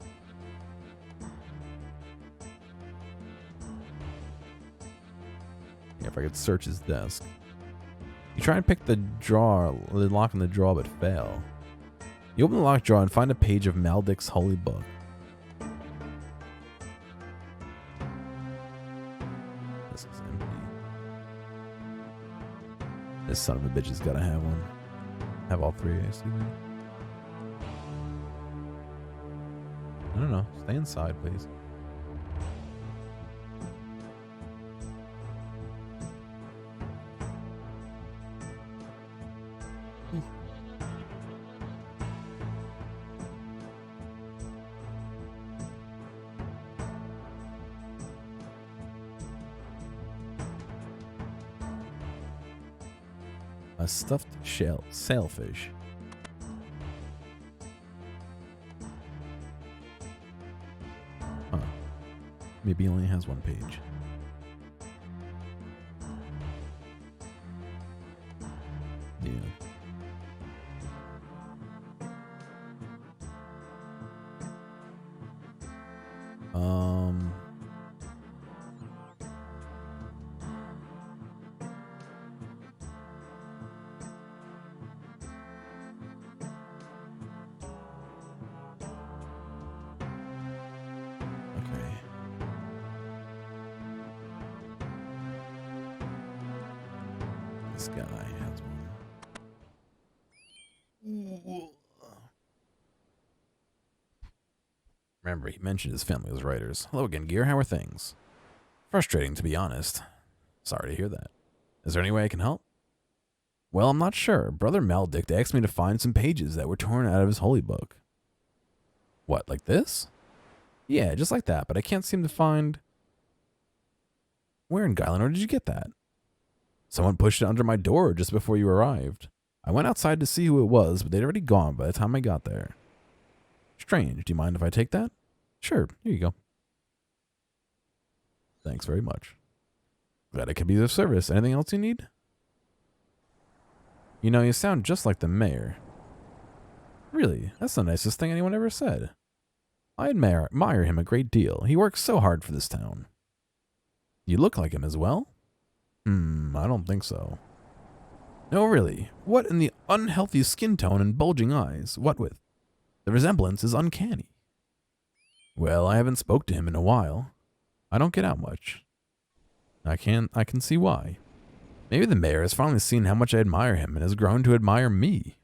Speaker 1: Yeah, if I could search his desk. You try and pick the lock in the drawer, but fail. You open the locked drawer and find a page of Maldic's holy book. This is empty. This son of a bitch has gotta have one. Have all 3, excuse me. I don't know. Stay inside, please. A stuffed sailfish. Huh. Maybe he only has 1 page. Yeah. this guy has one. Remember, he mentioned his family was writers. Hello again, Gear. How are things? Frustrating, to be honest. Sorry to hear that. Is there any way I can help? Well, I'm not sure. Brother Maldict asked me to find some pages that were torn out of his holy book. What, like this? Yeah, just like that, but I can't seem to find... Where in Guylenor did you get that? Someone pushed it under my door just before you arrived. I went outside to see who it was, but they'd already gone by the time I got there. Strange. Do you mind if I take that? Sure, here you go. Thanks very much. Glad I could be of service. Anything else you need? You know, you sound just like the mayor. Really? That's the nicest thing anyone ever said. I admire him a great deal. He works so hard for this town. You look like him as well? I don't think so. No, really. What in the unhealthy skin tone and bulging eyes? What with? The resemblance is uncanny. Well, I haven't spoke to him in a while. I don't get out much. I can see why. Maybe the mayor has finally seen how much I admire him and has grown to admire me.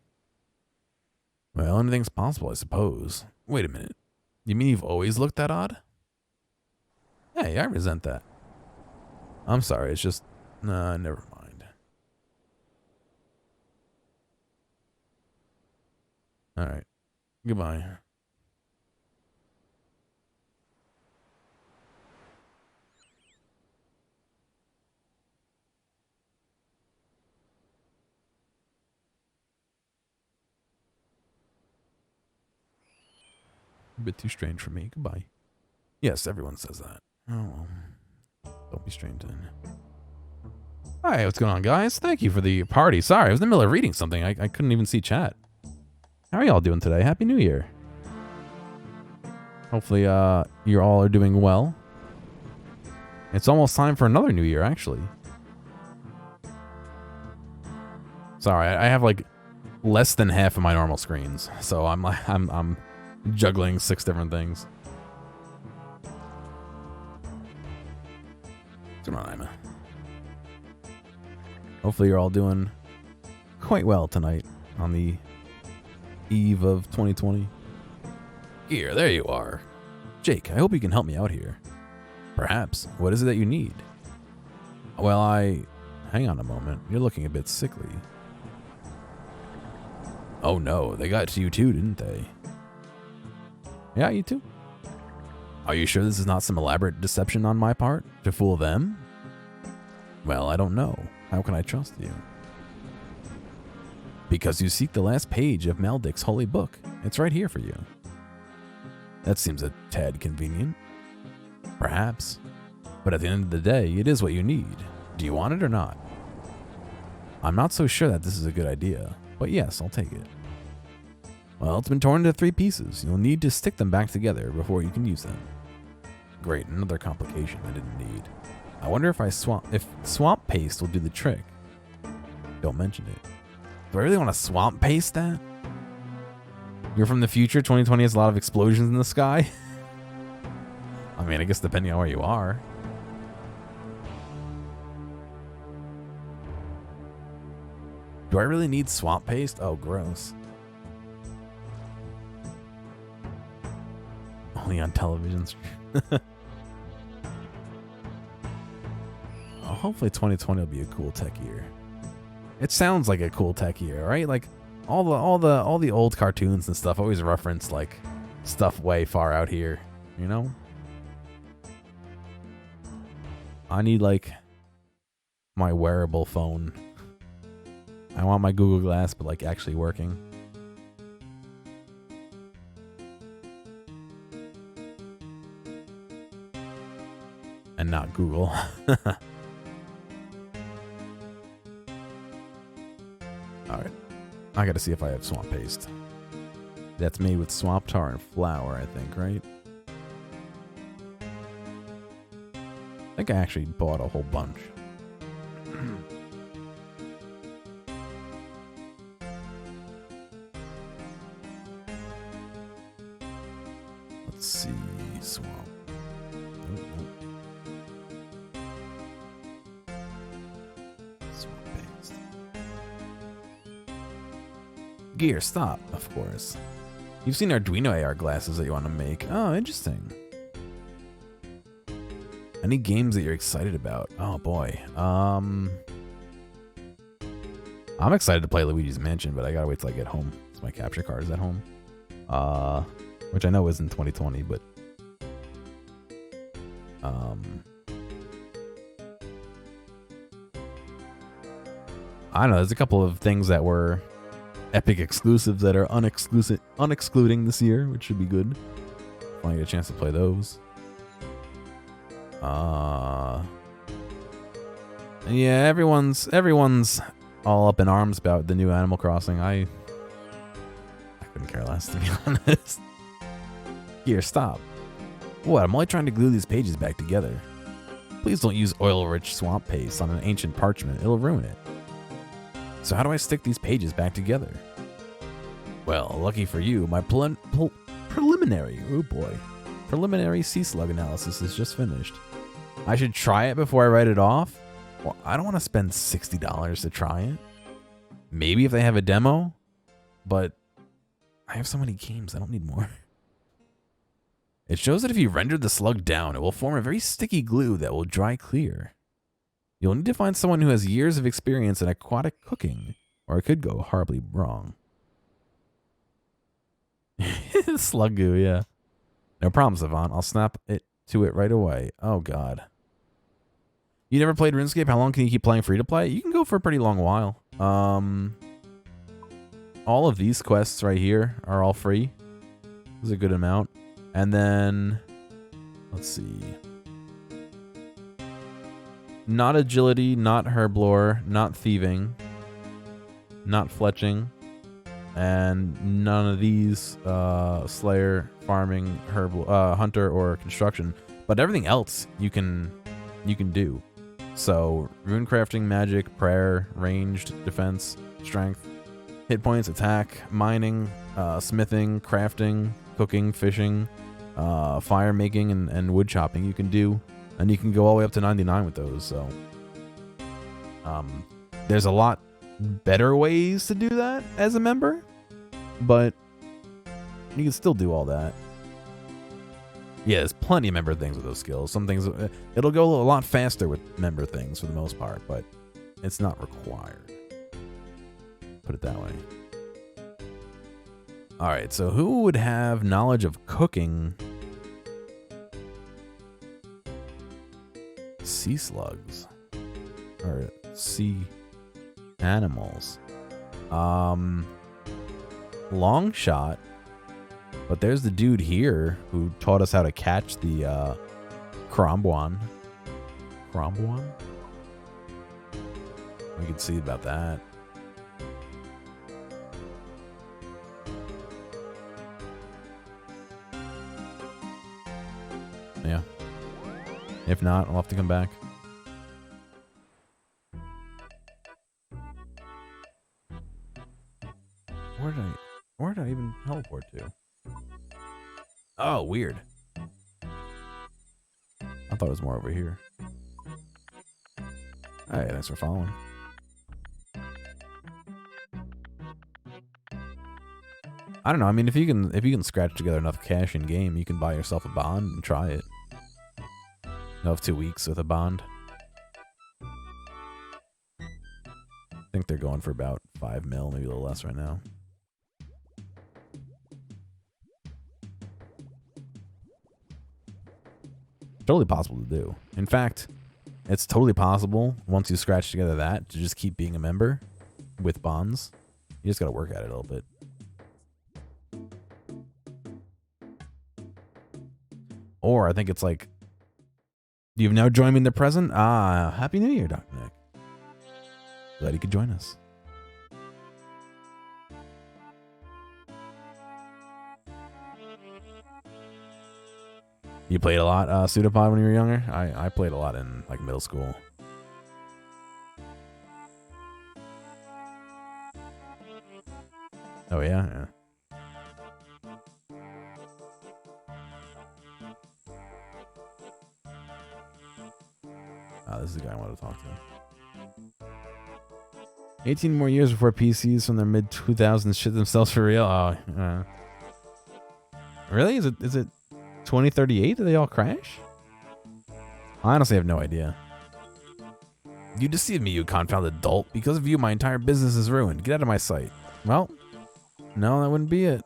Speaker 1: Well, anything's possible, I suppose. Wait a minute. You mean you've always looked that odd? Hey, I resent that. I'm sorry, it's just... Nah, never mind. Alright. Goodbye. A bit too strange for me. Goodbye. Yes, everyone says that. Oh, well. Don't be strange then. Hi, what's going on, guys? Thank you for the party. Sorry, I was in the middle of reading something. I couldn't even see chat. How are y'all doing today? Happy New Year. Hopefully, you all are doing well. It's almost time for another New Year, actually. Sorry, I have like less than half of my normal screens, so I'm juggling 6 different things. What's going on, Ima? Hopefully you're all doing quite well tonight on the eve of 2020. Here, there you are. Jake, I hope you can help me out here. Perhaps. What is it that you need? Well, hang on a moment. You're looking a bit sickly. Oh no, they got to you too, didn't they? Yeah, you too. Are you sure this is not some elaborate deception on my part to fool them? Well, I don't know. How can I trust you? Because you seek the last page of Maldic's holy book. It's right here for you. That seems a tad convenient. Perhaps. But at the end of the day, it is what you need. Do you want it or not? I'm not so sure that this is a good idea, but yes, I'll take it. Well, it's been torn into 3 pieces. You'll need to stick them back together before you can use them. Great, another complication I didn't need. I wonder if swamp paste will do the trick. Don't mention it. Do I really want to swamp paste that? You're from the future. 2020 has a lot of explosions in the sky. I mean, I guess depending on where you are. Do I really need swamp paste? Oh, gross. Only on television. Oh, hopefully 2020 will be a cool tech year. It sounds like a cool tech year, right? Like all the old cartoons and stuff always reference like stuff way far out here, you know? I need like my wearable phone. I want my Google Glass, but like actually working. And not Google. Alright. I gotta see if I have swamp paste. That's made with swamp tar and flour, I think, right? I think I actually bought a whole bunch. Let's see. Swamp. Swamp paste. Gear, stop, of course. You've seen Arduino AR glasses that you want to make. Oh, interesting. Any games that you're excited about? Oh boy. I'm excited to play Luigi's Mansion, but I gotta wait till I get home. So my capture card is at home. Which I know isn't 2020, but I don't know, there's a couple of things that were Epic exclusives that are unexcluding this year, which should be good. If I get a chance to play those. Yeah, everyone's all up in arms about the new Animal Crossing. I couldn't care less, to be honest. Here, stop. What? I'm only trying to glue these pages back together. Please don't use oil-rich swamp paste on an ancient parchment. It'll ruin it. So how do I stick these pages back together? Well, lucky for you, my preliminary sea slug analysis is just finished. I should try it before I write it off? Well, I don't want to spend $60 to try it. Maybe if they have a demo, but I have so many games, I don't need more. It shows that if you render the slug down, it will form a very sticky glue that will dry clear. You'll need to find someone who has years of experience in aquatic cooking, or it could go horribly wrong. Slug goo, yeah. No problem, Savant. I'll snap it to it right away. Oh, God. You never played RuneScape? How long can you keep playing free-to-play? You can go for a pretty long while. All of these quests right here are all free. This is a good amount. And then, let's see. Not agility, not herblore, not thieving, not fletching, and none of these slayer, farming, hunter, or construction. But everything else you can do. So rune crafting, magic, prayer, ranged, defense, strength, hit points, attack, mining, smithing, crafting, cooking, fishing, fire making, and wood chopping you can do. And you can go all the way up to 99 with those. So there's a lot better ways to do that as a member, but you can still do all that. Yeah, there's plenty of member things with those skills. Some things, it'll go a lot faster with member things for the most part, but it's not required. Put it that way. All right, so who would have knowledge of cooking sea slugs or sea animals? Long shot, but there's the dude here who taught us how to catch the crombuan. We can see about that. Yeah. If not, I'll have to come back. Where did I even teleport to? Oh, weird. I thought it was more over here. Hey, thanks for following. I don't know. I mean, if you can scratch together enough cash in game, you can buy yourself a bond and try it. You'll have 2 weeks with a bond. I think they're going for about 5 mil, maybe a little less right now. Totally possible to do. In fact, it's totally possible once you scratch together that to just keep being a member with bonds. You just got to work at it a little bit. Or I think it's like, you've now joined me in the present. Ah, Happy New Year, Dr. Nick. Glad you could join us. You played a lot Pseudopod when you were younger? I played a lot in like middle school. Oh yeah? Yeah. This is the guy I want to talk to. 18 more years before PCs from their mid 2000s shit themselves for real. Oh, really? Is it 2038? Do they all crash? I honestly have no idea. You deceived me, you confounded dolt. Because of you, my entire business is ruined. Get out of my sight. Well, no, that wouldn't be it.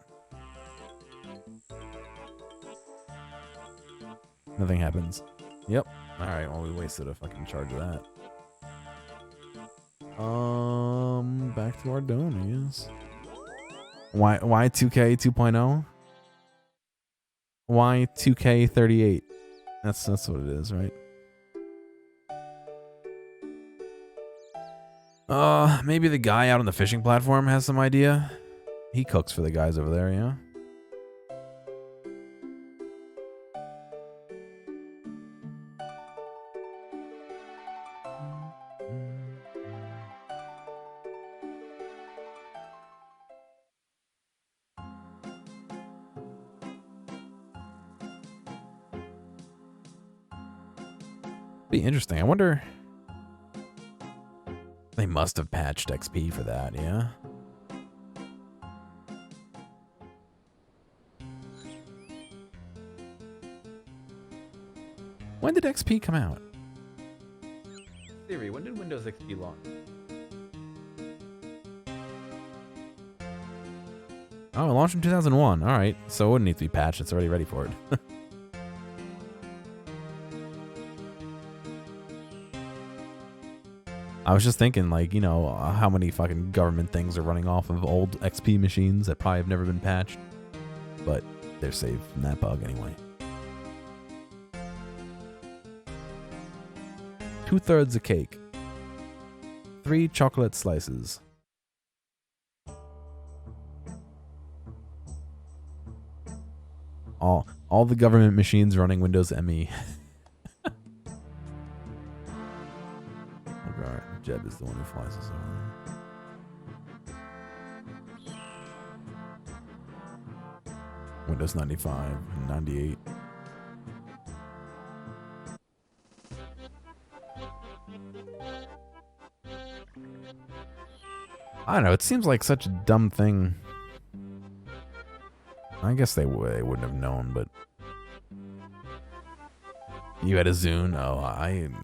Speaker 1: Nothing happens. Yep. Alright, well, we wasted a fucking charge of that. Back to our dome, I guess. Why 2K 2.0? Why 2K 38? That's what it is, right? Maybe the guy out on the fishing platform has some idea. He cooks for the guys over there, yeah? Be interesting. I wonder. They must have patched XP for that, yeah? When did XP come out? Siri, when did Windows XP launch? Oh, it launched in 2001. All right, so it wouldn't need to be patched. It's already ready for it. I was just thinking, like, you know, how many fucking government things are running off of old XP machines that probably have never been patched. But they're safe from that bug anyway. 2/3 a cake. 3 chocolate slices. All the government machines running Windows ME. Okay, Jeb is the one who flies us over. Windows 95 and 98. I don't know. It seems like such a dumb thing. I guess they wouldn't have known, but you had a Zune. Oh,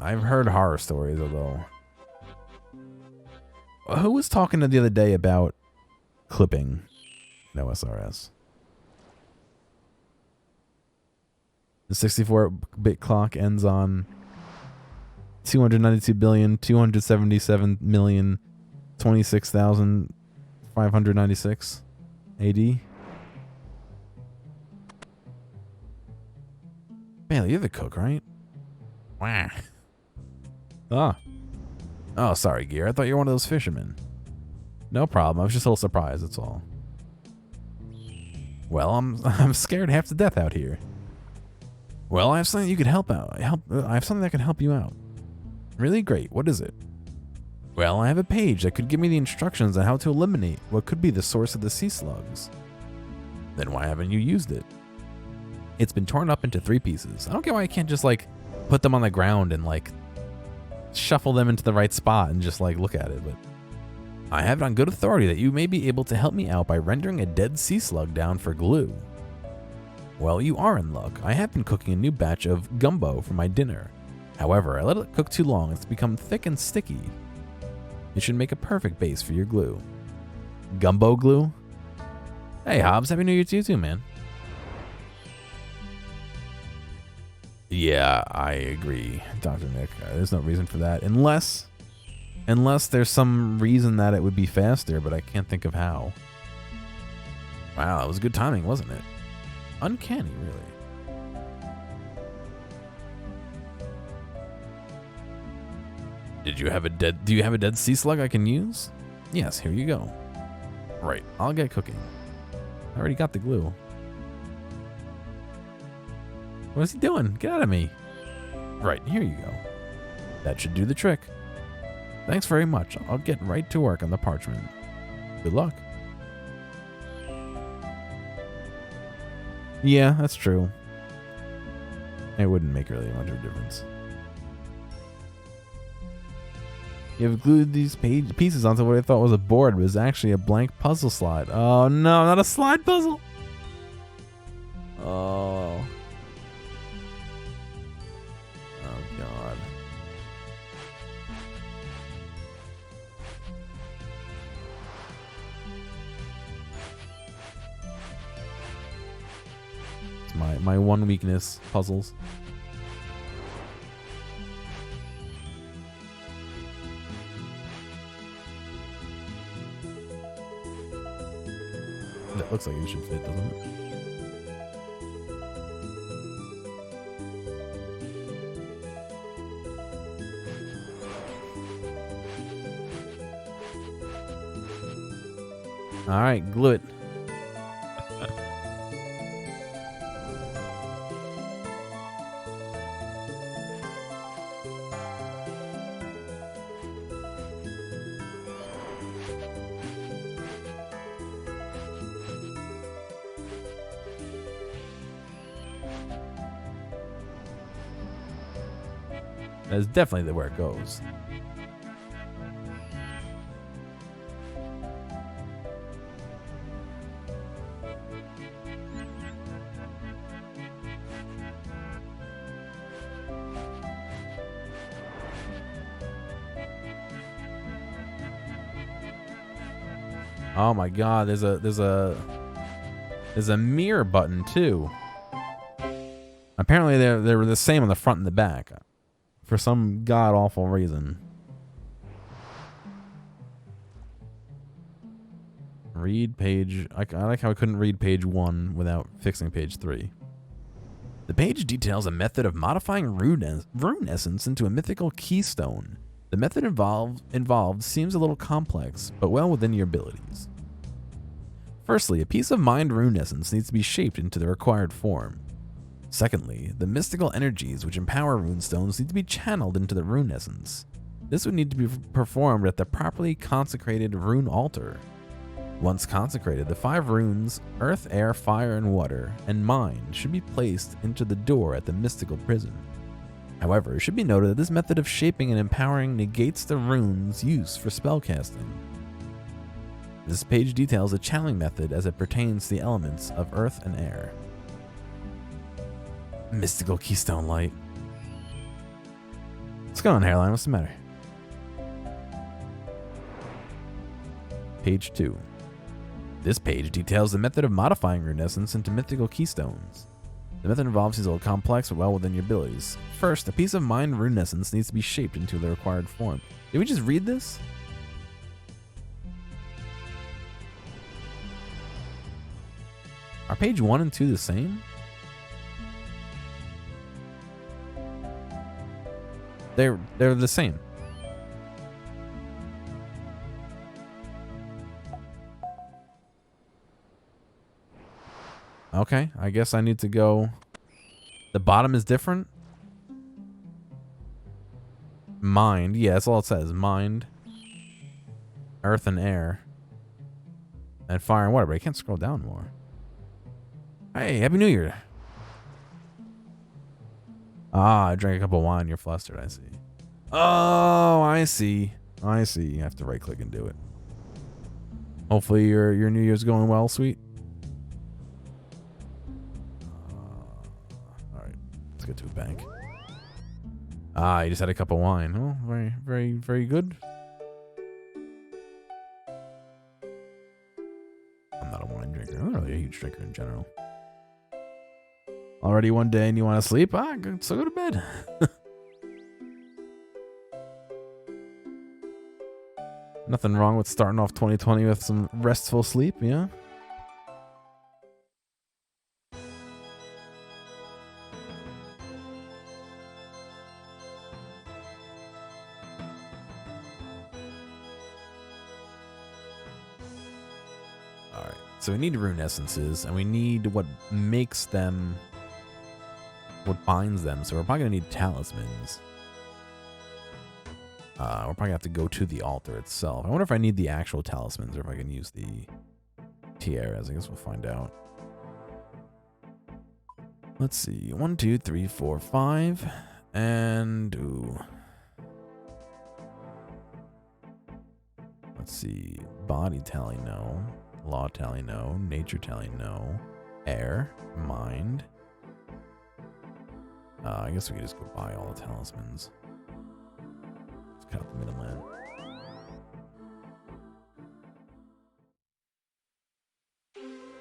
Speaker 1: I've heard horror stories, although. Who was talking the other day about clipping no SRS? The 64-bit clock ends on 292,277,026,596 AD. Bailey, you're the cook, right? Wah. Oh, sorry, Gear. I thought you were one of those fishermen. No problem. I was just a little surprised, that's all. Well, I'm scared half to death out here. Well, I have something you could help out. I have something that can help you out. Really great. What is it? Well, I have a page that could give me the instructions on how to eliminate what could be the source of the sea slugs. Then why haven't you used it? It's been torn up into 3 pieces. I don't get why I can't just, like, put them on the ground and, like, shuffle them into the right spot and just, like, look at it. But I have it on good authority that you may be able to help me out by rendering a dead sea slug down for glue. Well, you are in luck. I have been cooking a new batch of gumbo for my dinner. However, I let it cook too long. It's become thick and sticky. It should make a perfect base for your glue. Gumbo glue? Hey, Hobbs. Happy New Year to you too, man. Yeah, I agree, Dr. Nick. There's no reason for that. Unless there's some reason that it would be faster, but I can't think of how. Wow, that was good timing, wasn't it? Uncanny, really. Do you have a dead sea slug I can use? Yes, here you go. Right, I'll get cooking. I already got the glue. What is he doing? Get out of me. Right, here you go. That should do the trick. Thanks very much. I'll get right to work on the parchment. Good luck. Yeah, that's true. It wouldn't make really much of a difference. You have glued these pieces onto what I thought was a board, but is actually a blank puzzle slide. Oh no, not a slide puzzle! Oh. Oh god. It's my one weakness, puzzles. That looks like it should fit, doesn't it? All right, glue it. That's definitely where it goes. Oh my god, there's a mirror button too. Apparently they were the same on the front and the back. For some god-awful reason. Read page... I like how I couldn't read page 1 without fixing page 3. The page details a method of modifying rune essence into a mythical keystone. The method involved seems a little complex, but well within your abilities. Firstly, a piece of mind rune essence needs to be shaped into the required form. Secondly, the mystical energies which empower runestones need to be channeled into the rune essence. This would need to be performed at the properly consecrated rune altar. Once consecrated, the 5 runes, earth, air, fire, and water, and mind should be placed into the door at the mystical prison. However, it should be noted that this method of shaping and empowering negates the rune's use for spellcasting. This page details the channeling method as it pertains to the elements of earth and air. Mystical keystone light. What's going on, hairline? What's the matter? Page 2. This page details the method of modifying rune essence into mythical keystones. The method involves is a little complex but well within your abilities. First, a piece of mind rune essence needs to be shaped into the required form. Did we just read this? Are page 1 and 2 the same? They're the same. Okay, I guess I need to go. The bottom is different. Mind, yeah, that's all it says. Mind, earth and air, and fire and water. But I can't scroll down more. Hey, Happy New Year. Ah, I drank a cup of wine. You're flustered. I see. Oh, I see. I see. You have to right click and do it. Hopefully your New Year's going well, sweet. All right, let's get to a bank. Ah, you just had a cup of wine. Oh, very, very, very good. I'm not a wine drinker. I'm not really a huge drinker in general. Already one day and you want to sleep? Ah, so go to bed. Nothing wrong with starting off 2020 with some restful sleep, yeah? Alright, so we need rune essences, and we need what makes them, what binds them, so we're probably going to need talismans. We're probably going to have to go to the altar itself. I wonder if I need the actual talismans or if I can use the tiaras. I guess we'll find out. Let's see. 1, 2, 3, 4, 5. And... ooh. Let's see. Body tally, no. Law tally, no. Nature tally, no. Air, mind. I guess we could just go buy all the talismans. Let's cut out the middleman.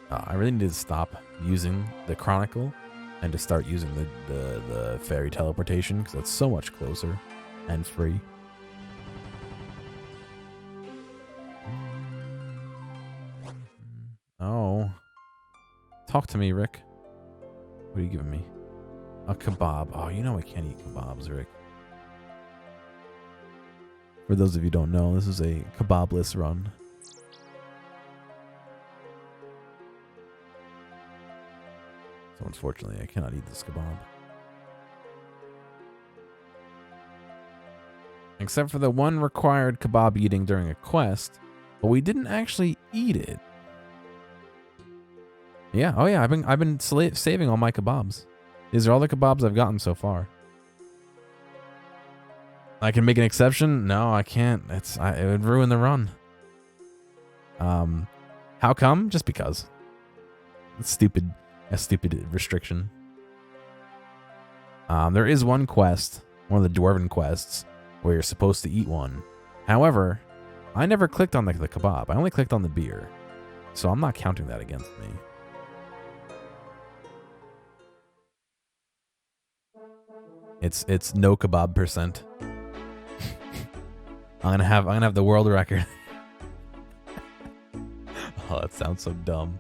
Speaker 1: I really need to stop using the Chronicle and to start using the fairy teleportation, because that's so much closer and free. Oh. Talk to me, Rick. What are you giving me? A kebab. Oh, you know I can't eat kebabs, Rick. For those of you who don't know, this is a kebabless run. So unfortunately, I cannot eat this kebab. Except for the one required kebab eating during a quest, but we didn't actually eat it. Yeah, oh yeah, I've been saving all my kebabs. These are all the kebabs I've gotten so far. I can make an exception? No, I can't. It would ruin the run. How come? Just because. It's stupid. A stupid restriction. There is one quest, one of the dwarven quests, where you're supposed to eat one. However, I never clicked on the kebab. I only clicked on the beer. So I'm not counting that against me. It's no kebab %. I'm gonna have the world record. Oh, that sounds so dumb.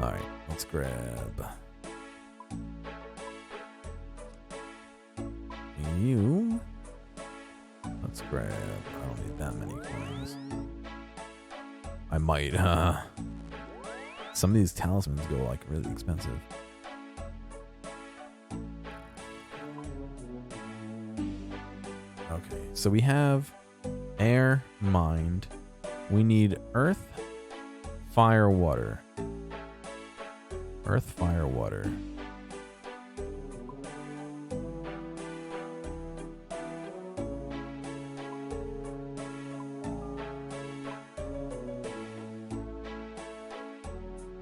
Speaker 1: Alright, let's grab you. Let's grab, I don't need that many coins. I might, some of these talismans go like really expensive. Okay, so we have air, mind. We need earth, fire, water. Earth, fire, water.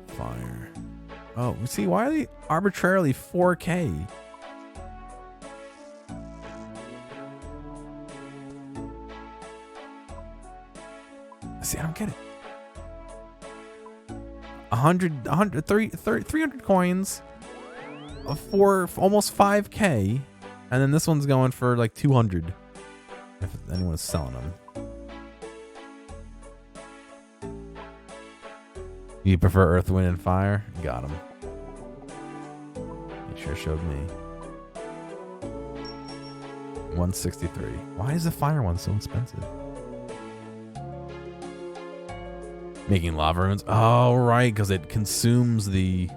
Speaker 1: Fire. Oh, see, why are they arbitrarily 4K? See, I don't get it. 300 coins for almost 5K, and then this one's going for like 200 if anyone's selling them. You prefer earth, wind, and fire? Got him. You sure showed me. 163. Why is the fire one so expensive? Making lava runes? Oh, right, because it consumes the...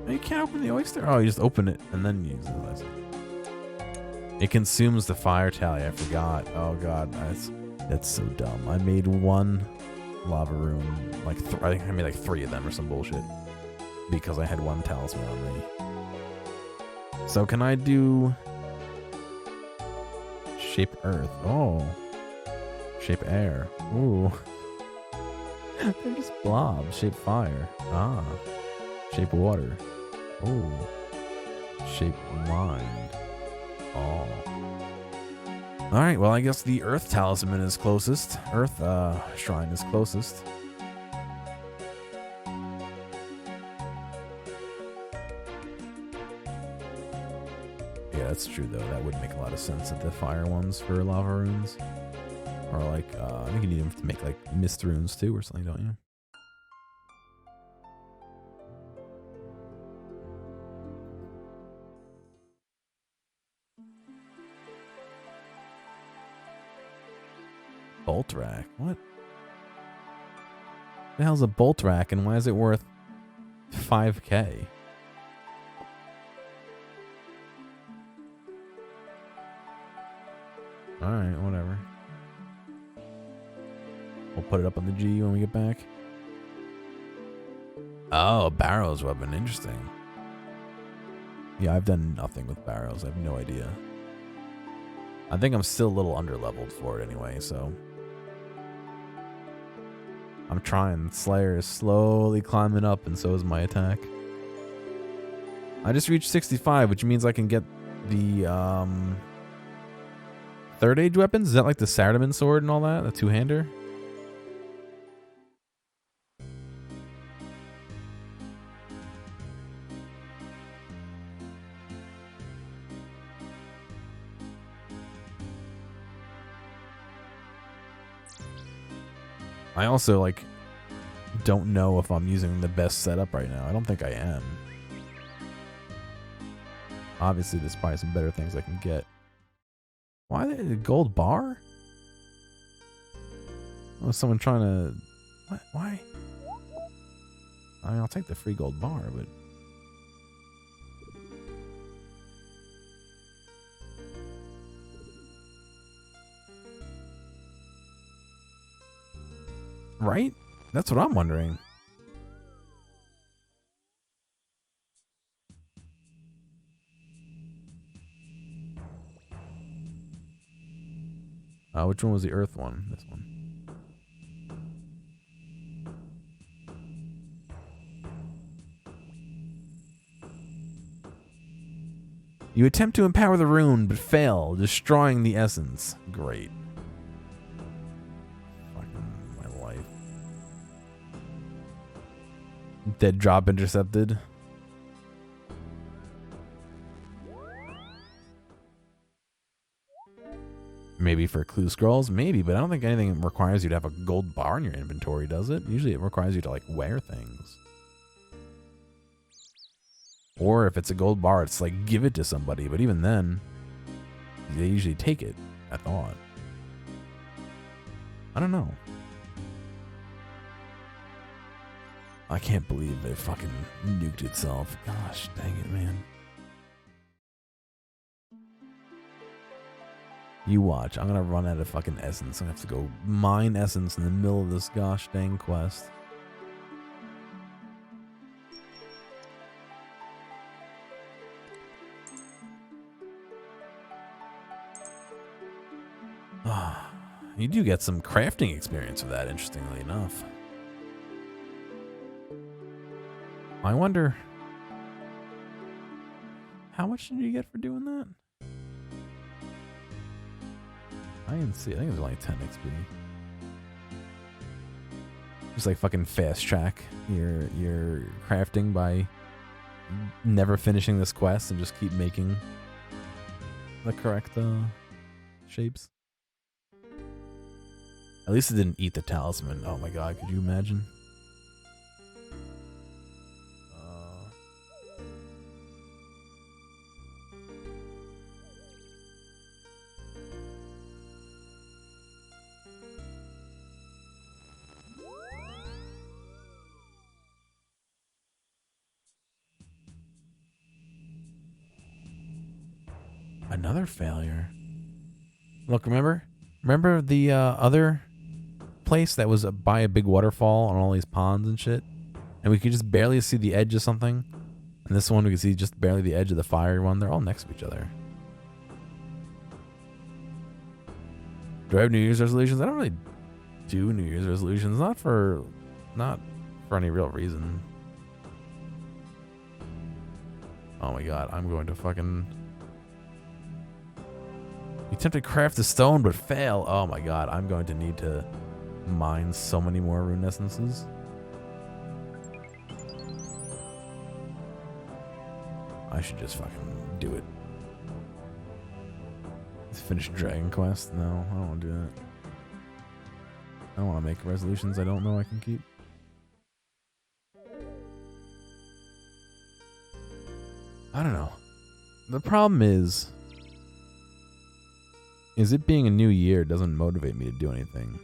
Speaker 1: You can't open the oyster? Oh, you just open it and then use it. It consumes the fire tally. I forgot. Oh, God. That's so dumb. I made one lava rune. Like, I think I made like 3 of them or some bullshit. Because I had one talisman on me. So can I do... Shape earth? Oh. Shape air. Ooh. They're just blobs. Shape fire. Ah. Shape water. Ooh. Shape mind. Oh. Alright, well I guess the earth talisman is closest. Earth shrine is closest. Yeah, that's true though. That would make a lot of sense that the fire ones for lava runes. Or like, I think you need them to make like mist runes too or something, don't you? Bolt rack? What? The hell's a bolt rack and why is it worth 5K? Alright, whatever. We'll put it up on the G when we get back. Oh, Barrow's weapon. Interesting. Yeah, I've done nothing with Barrows. I have no idea. I think I'm still a little under-leveled for it anyway, so. I'm trying. Slayer is slowly climbing up, and so is my attack. I just reached 65, which means I can get the third age weapons. Is that like the Saradomin sword and all that? The two-hander? I also, like, don't know if I'm using the best setup right now. I don't think I am. Obviously, there's probably some better things I can get. Why the gold bar? Oh, someone trying to... What? Why? I mean, I'll take the free gold bar, but... Right? That's what I'm wondering. Which one was the earth one? This one. You attempt to empower the rune, but fail, destroying the essence. Great. Fucking my life. Dead drop intercepted. Maybe for clue scrolls, maybe, but I don't think anything requires you to have a gold bar in your inventory, does it? Usually it requires you to, like, wear things. Or if it's a gold bar, it's like, give it to somebody, but even then, they usually take it, I thought. I don't know. I can't believe it fucking nuked itself. Gosh, dang it, man. You watch. I'm gonna run out of fucking essence. I'm gonna have to go mine essence in the middle of this gosh dang quest. You do get some crafting experience with that, interestingly enough. I wonder... How much did you get for doing that? I didn't see. I think it was only 10 XP. Just like fucking fast track your crafting by never finishing this quest and just keep making the correct shapes. At least it didn't eat the talisman. Oh my god, could you imagine? Another failure. Look, remember the other place that was by a big waterfall on all these ponds and shit? And we could just barely see the edge of something? And this one we could see just barely the edge of the fire one. They're all next to each other. Do I have New Year's resolutions? I don't really do New Year's resolutions. Not for any real reason. Oh my god, I'm going to fucking... You attempt to craft the stone but fail. Oh my god, I'm going to need to mine so many more rune essences. I should just fucking do it. Let's finish Dragon Quest. No, I don't want to do that. I don't want to make resolutions I don't know I can keep. I don't know. The problem is it being a new year doesn't motivate me to do anything.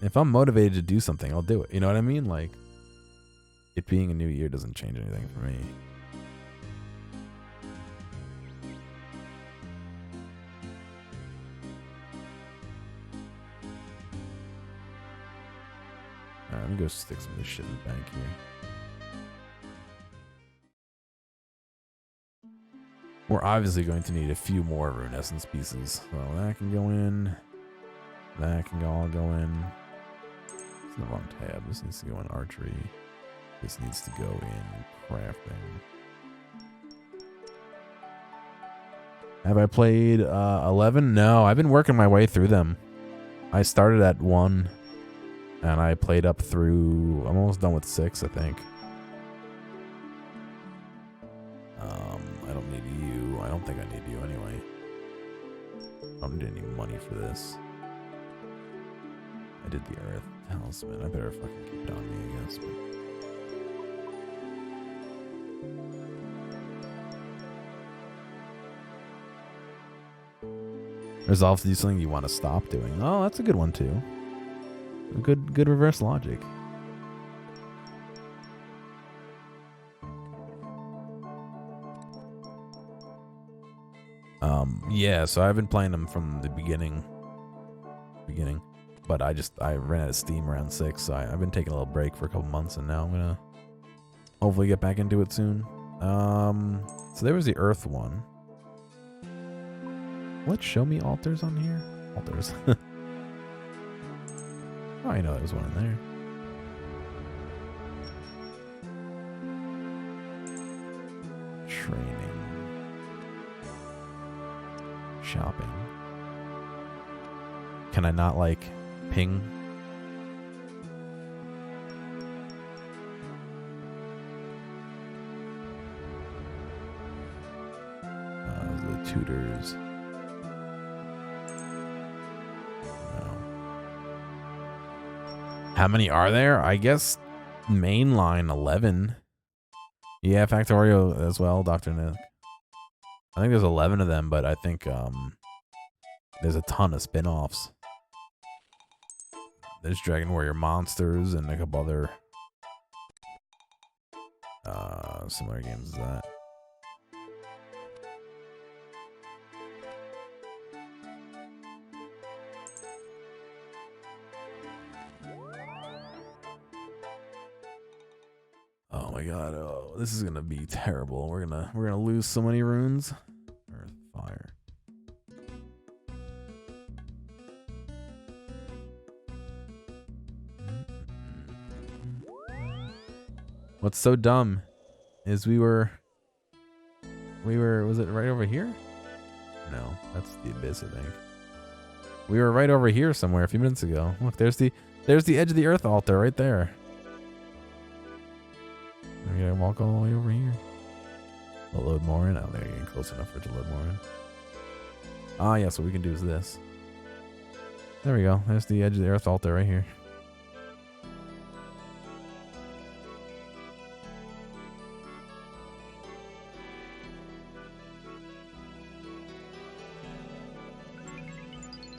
Speaker 1: If I'm motivated to do something, I'll do it. You know what I mean? Like, it being a new year doesn't change anything for me. Alright, let me go stick some of this shit in the bank here. We're obviously going to need a few more rune essence pieces. So that can go in. That can all go in. It's in the wrong tab. This needs to go in archery. This needs to go in crafting. Have I played 11? No, I've been working my way through them. I started at 1, and I played up through... I'm almost done with 6, I think. I don't need you. I don't think I need you anyway. I don't need any money for this. I did the Earth Talisman. I better fucking keep it on me, I guess. But... Resolve to do something you want to stop doing. Oh, that's a good one too. Good reverse logic. Yeah, so I've been playing them from the beginning, but I ran out of steam around 6, so I've been taking a little break for a couple months, and now I'm gonna hopefully get back into it soon. So there was the Earth one. Let's show me altars on here. Altars. Oh, I know there was one in there. Training. Shopping. Can I not, like, ping? The tutors. No. How many are there? I guess mainline 11. Yeah, Factorio as well, Dr. Nick. I think there's 11 of them, but I think there's a ton of spin-offs. There's Dragon Warrior Monsters and a couple other similar games as that. Oh my god, oh, this is gonna be terrible. We're gonna lose so many runes. Earth, fire. What's so dumb is we were, was it right over here? No, that's the abyss, I think. We were right over here somewhere a few minutes ago. Look, there's the edge of the Earth altar right there. We gotta walk all the way over here. We'll load more in. Oh, there, you're getting close enough for it to load more in. Ah, yes, what we can do is this. There we go. There's the edge of the Earth altar right here.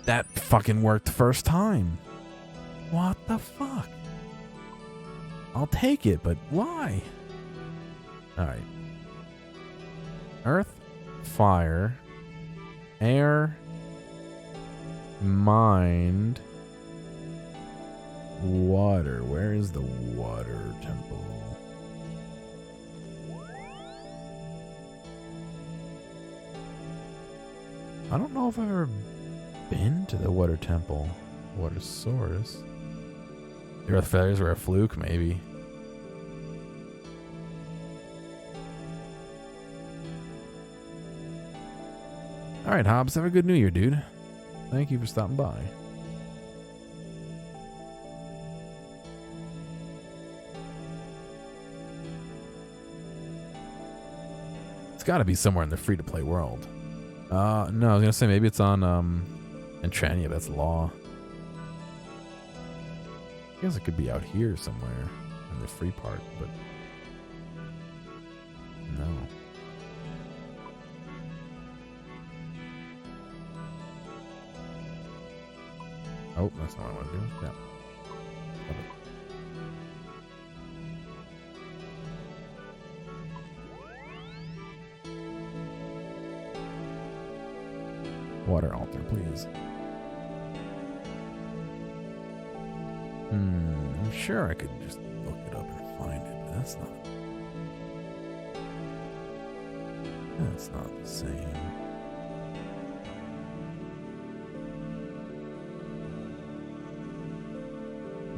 Speaker 1: That fucking worked the first time. What the fuck? I'll take it, but why? Alright. Earth, fire, air, mind, water. Where is the water temple? I don't know if I've ever been to the water temple. Water source. The Earth failures were a fluke, maybe. Alright, Hobbs, have a good New Year, dude. Thank you for stopping by. It's gotta be somewhere in the free-to-play world. No, I was gonna say maybe it's on, Entrania, that's law. I guess it could be out here somewhere in the free part, but no. Oh, that's not what I want to do. Yeah. Water altar, please. I'm sure I could just look it up and find it, but that's not. That's not the same.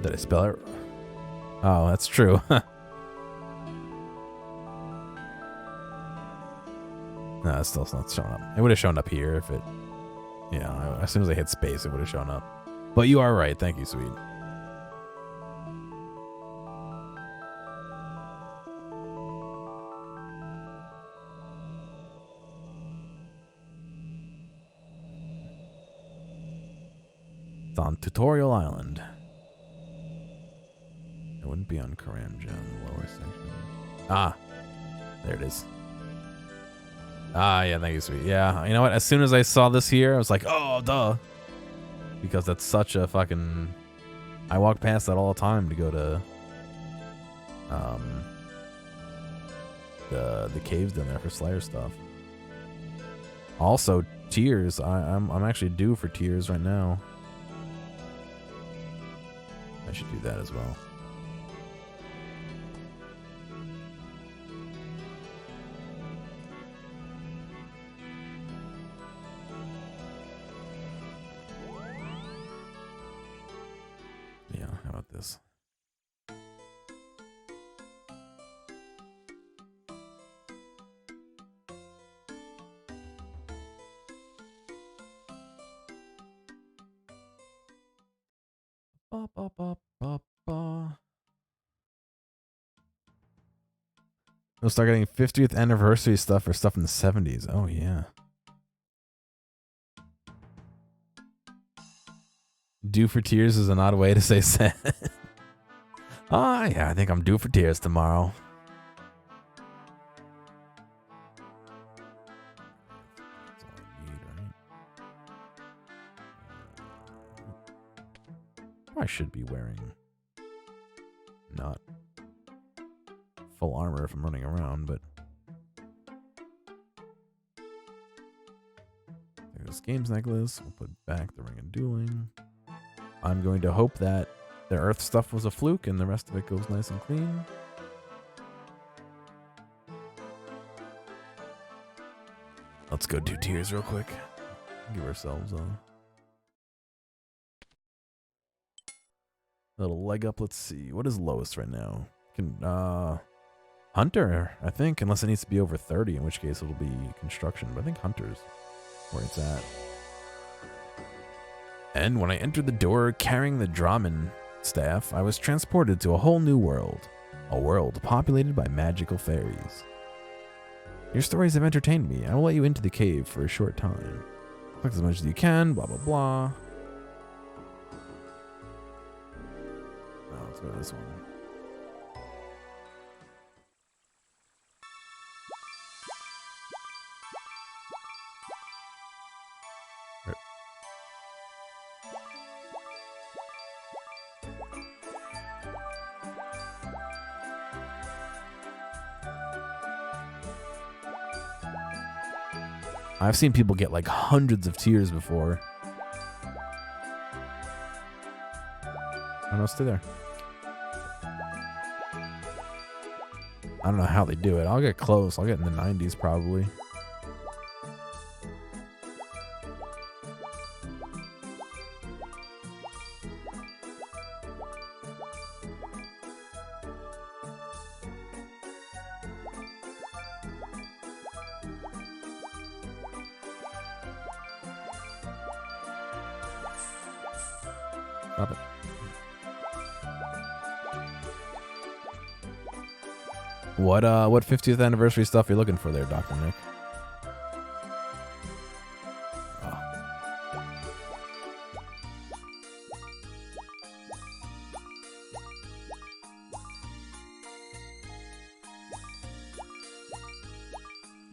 Speaker 1: Did I spell it? Oh, that's true. No, it's still not showing up. It would have shown up here if it... Yeah, as soon as I hit space, it would have shown up. But you are right. Thank you, sweet. It's on Tutorial Island. It wouldn't be on Karamja in the lower section. Ah, there it is. Ah, yeah, thank you, sweet. Yeah, you know what? As soon as I saw this here, I was like, oh, duh. Because that's such a fucking... I walk past that all the time to go to the caves down there for Slayer stuff. Also, Tears. I'm actually due for Tears right now. I should do that as well. Yeah, how about this? Ba, ba, ba, ba, ba. We'll start getting 50th anniversary stuff or stuff in the 70s. Oh, yeah. Due for Tears is an odd way to say sad. Ah, yeah, I think I'm due for Tears tomorrow. That's all I need, right? I should be wearing not full armor if I'm running around, but there's this games necklace. We'll put back the ring of dueling. I'm going to hope that the earth stuff was a fluke and the rest of it goes nice and clean. Let's go do Tears real quick. Give ourselves a little leg up. Let's see. What is lowest right now? Hunter, I think, unless it needs to be over 30, in which case it'll be construction. But I think Hunter's where it's at. And when I entered the door carrying the Draman staff, I was transported to a whole new world. A world populated by magical fairies. Your stories have entertained me. I will let you into the cave for a short time. Collect as much as you can, blah, blah, blah. Oh, let's go to this one. I've seen people get like hundreds of tears before. Oh no, stay there. I don't know how they do it. I'll get close. I'll get in the 90s probably. Stop it. What 50th anniversary stuff are you looking for there, Dr. Nick? Oh.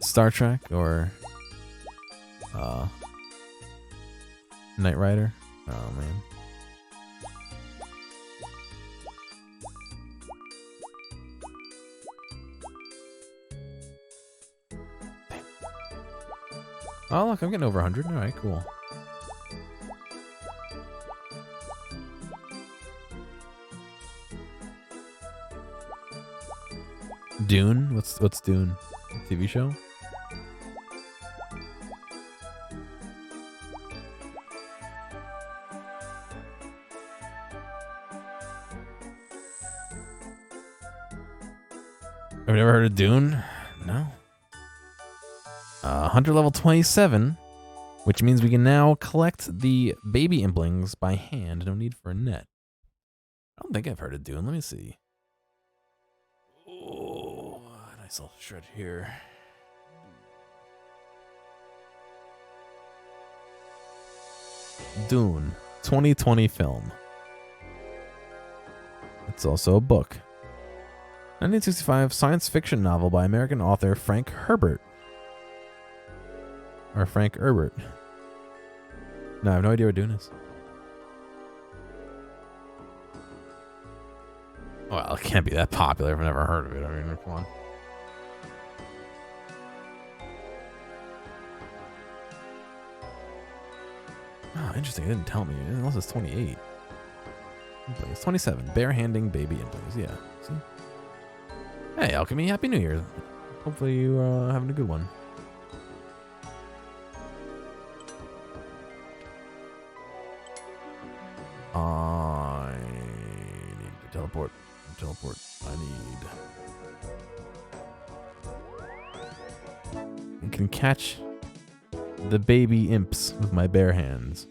Speaker 1: Star Trek or Knight Rider? Oh man. Oh, look, I'm getting over 100. All right, cool. Dune? What's Dune? TV show? I've never heard of Dune. No. Hunter level 27, which means we can now collect the baby implings by hand. No need for a net. I don't think I've heard of Dune. Let me see. Oh, nice little shred here. Dune, 2020 film. It's also a book. 1965 science fiction novel by American author Frank Herbert. Or Frank Herbert. No, I have no idea what Dune is. Well, it can't be that popular if I've never heard of it. I mean, come on. Oh, interesting. It didn't tell me. Unless it's 28. It's 27. Bare-handing baby implings. Yeah. See? Hey, Alchemy. Happy New Year. Hopefully you having a good one. I need to teleport. Teleport. I can catch the baby imps with my bare hands.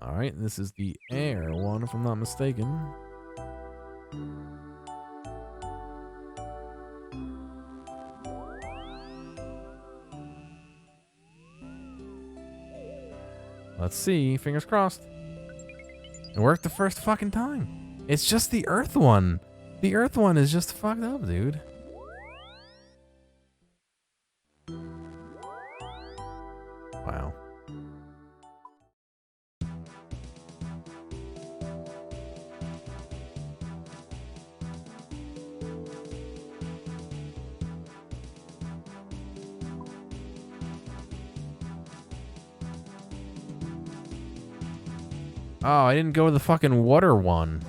Speaker 1: All right, this is the air one, if I'm not mistaken. Let's see. Fingers crossed. It worked the first fucking time. It's just the Earth one. The Earth one is just fucked up, dude. Wow. Oh, I didn't go with the fucking water one.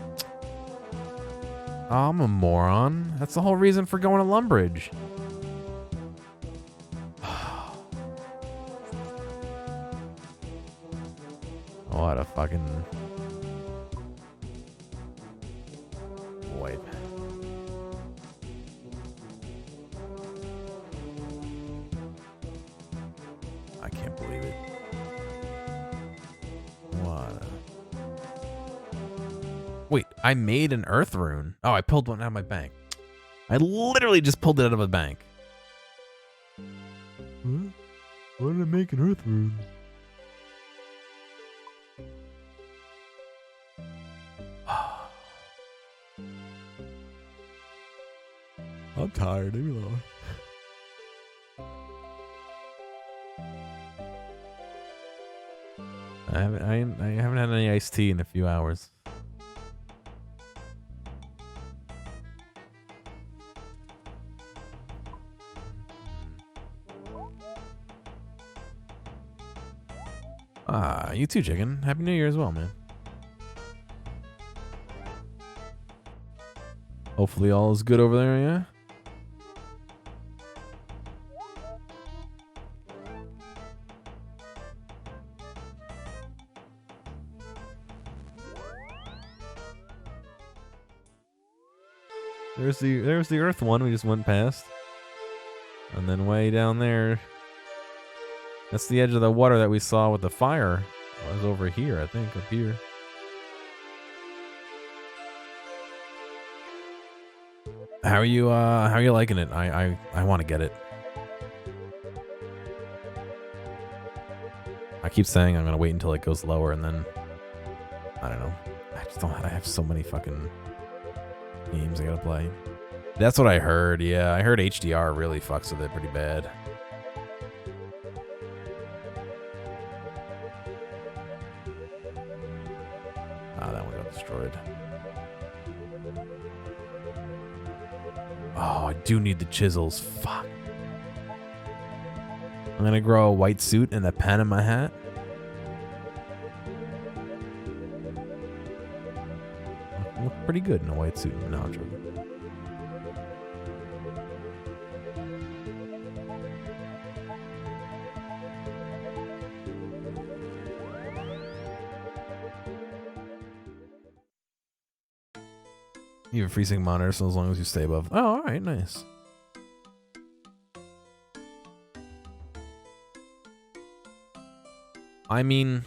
Speaker 1: Oh, I'm a moron. That's the whole reason for going to Lumbridge. What a fucking... Wait. I can't believe it. What? Wait, I made an earth rune. Oh, I pulled one out of my bank. I literally just pulled it out of my bank. What? Why did I make an earth rune? I'm tired. Leave me alone. I haven't had any iced tea in a few hours. Ah, you too, chicken. Happy New Year as well, man. Hopefully all is good over there, yeah? There's the earth one we just went past. And then way down there, that's the edge of the water that we saw with the fire. It was over here, I think, up here. How are you liking it? I want to get it. I keep saying I'm gonna wait until it goes lower, and then I don't know. I have so many fucking games I gotta play. That's what I heard. Yeah, I heard HDR really fucks with it pretty bad. Ah, that one got destroyed. Oh, I do need the chisels. Fuck. I'm gonna grow a white suit and a pen in my hat. pretty good in a white suit. No, I'm joking. You have a freezing monitor, so as long as you stay above. Oh, all right, nice. I mean,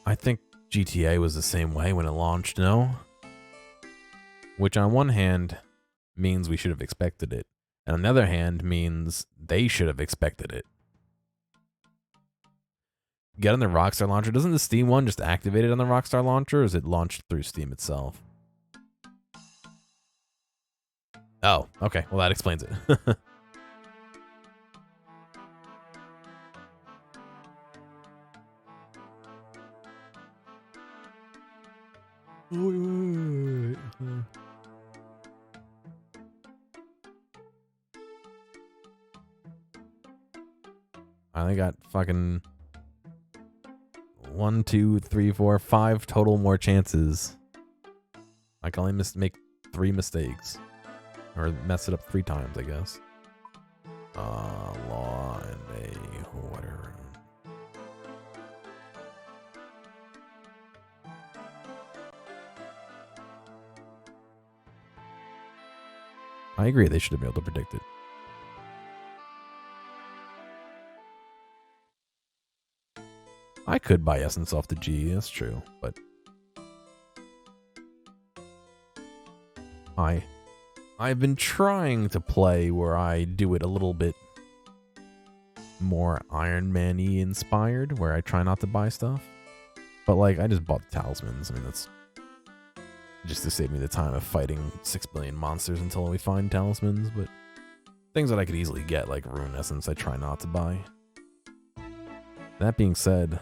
Speaker 1: I think GTA was the same way when it launched, no? Which on one hand means we should have expected it, and on the other hand means they should have expected it. Get on the Rockstar launcher. Doesn't the Steam one just activate it on the Rockstar launcher, or is it launched through Steam itself? Oh, okay. Well, that explains it. Wait. I only got fucking 1, 2, 3, 4, 5 total more chances. I can only make 3 mistakes. Or mess it up 3 times, I guess. Law and a whatever. I agree, they should have been able to predict it. I could buy Essence off the G, that's true, but I've been trying to play where I do it a little bit more Iron Man-y inspired, where I try not to buy stuff. But like, I just bought the talismans. I mean, that's just to save me the time of fighting 6 billion monsters until we find talismans, but things that I could easily get, like Rune Essence, I try not to buy. That being said,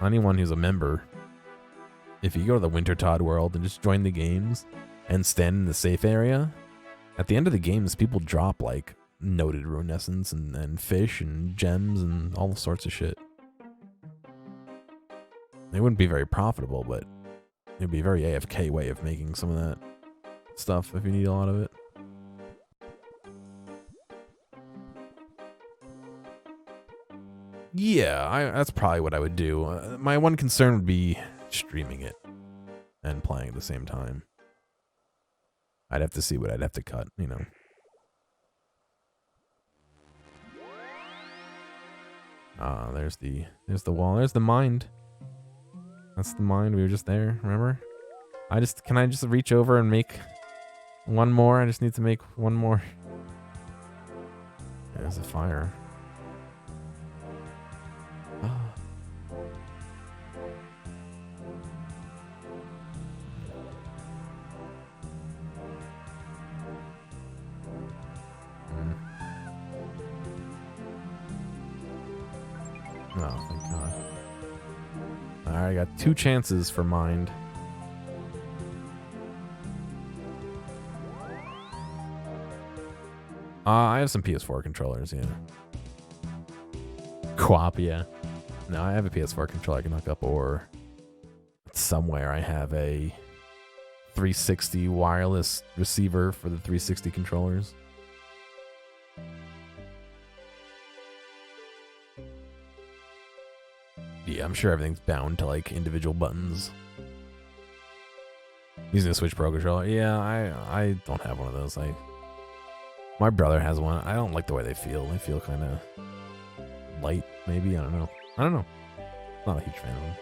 Speaker 1: anyone who's a member, if you go to the Wintertod world and just join the games and stand in the safe area, at the end of the games, people drop like noted Rune Essence and fish and gems and all sorts of shit. They wouldn't be very profitable, but it'd be a very AFK way of making some of that stuff if you need a lot of it. Yeah, that's probably what I would do. My one concern would be streaming it and playing at the same time. I'd have to see what I'd have to cut, you know. There's the wall. There's the mind. That's the mind. We were just there, remember? Can I just reach over and make one more? I just need to make one more. There's a fire. Oh, thank God. Alright, I got 2 chances for mind. I have some PS4 controllers, yeah. Quap, yeah. No, I have a PS4 controller I can hook up, or somewhere I have a 360 wireless receiver for the 360 controllers. Yeah, I'm sure everything's bound to like individual buttons. Using a Switch Pro controller, yeah, I don't have one of those. My brother has one. I don't like the way they feel. They feel kind of light, maybe. I don't know. Not a huge fan of them.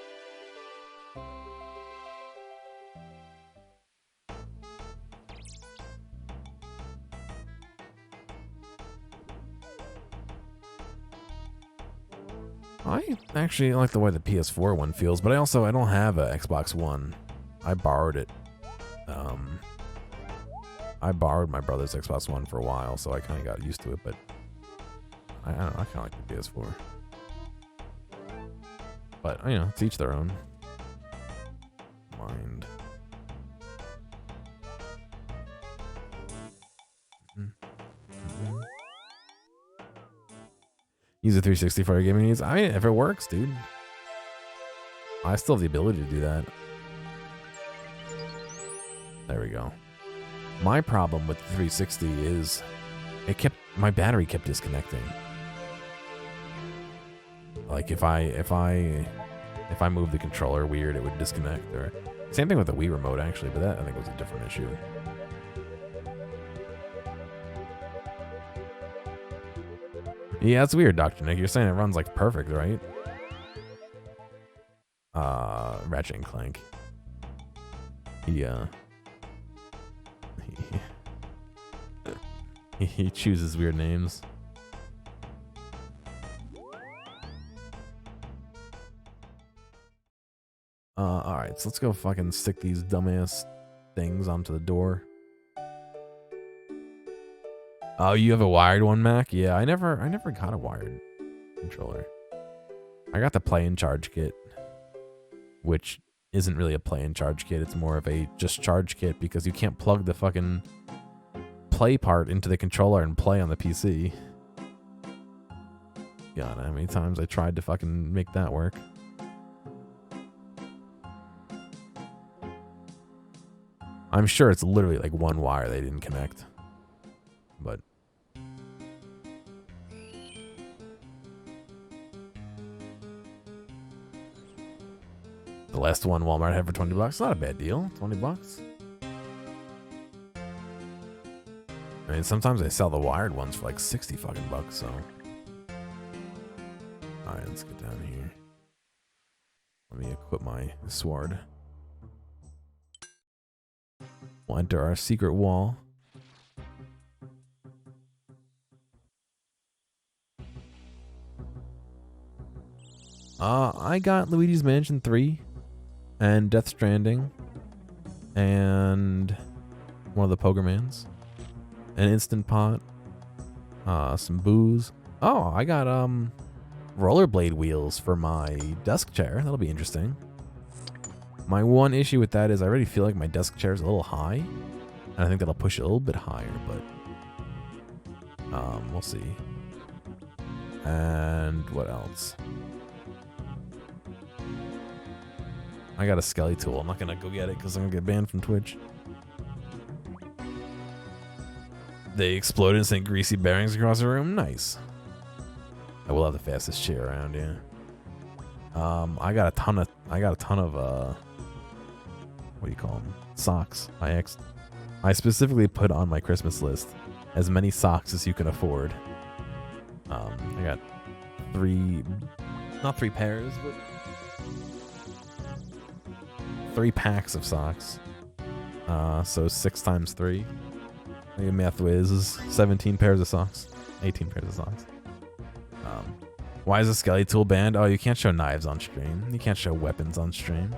Speaker 1: I actually like the way the PS4 one feels, but I don't have a Xbox One. I borrowed it. I borrowed my brother's Xbox One for a while, so I kind of got used to it, but I don't know, I kind of like the PS4. But, you know, to each their own. Mind. Use a 360 for your gaming needs. I mean, if it works, dude. I still have the ability to do that. There we go. My problem with the 360 is my battery kept disconnecting. Like if I move the controller weird, it would disconnect. Or same thing with the Wii remote actually, but that I think was a different issue. Yeah, that's weird, Dr. Nick. You're saying it runs like perfect, right? Ratchet and Clank. Yeah. He chooses weird names. Alright, so let's go fucking stick these dumbass things onto the door. Oh, you have a wired one, Mac? Yeah, I never got a wired controller. I got the play and charge kit, which isn't really a play and charge kit. It's more of a just charge kit because you can't plug the fucking play part into the controller and play on the PC. God, how many times I tried to fucking make that work. I'm sure it's literally like one wire they didn't connect. But the last one Walmart had for $20, not a bad deal. $20. I mean, sometimes they sell the wired ones for like 60 fucking bucks, so. Alright, let's get down here. Let me equip my sword. We'll enter our secret wall. I got Luigi's Mansion 3 and Death Stranding and one of the Pokemans, an Instant Pot, some booze. Oh, I got rollerblade wheels for my desk chair. That'll be interesting. My one issue with that is I already feel like my desk chair is a little high, and I think that'll push it a little bit higher, but we'll see. And what else? I got a skelly tool. I'm not gonna go get it because I'm gonna get banned from Twitch. They exploded and sent greasy bearings across the room. Nice. I will have the fastest chair around, yeah. I got a ton of what do you call them? Socks. I specifically put on my Christmas list as many socks as you can afford. I got not three pairs, but 3 packs of socks. So 6 times 3. Your math whiz is 17 pairs of socks. 18 pairs of socks. Why is a skelly tool banned? Oh, you can't show knives on stream. You can't show weapons on stream.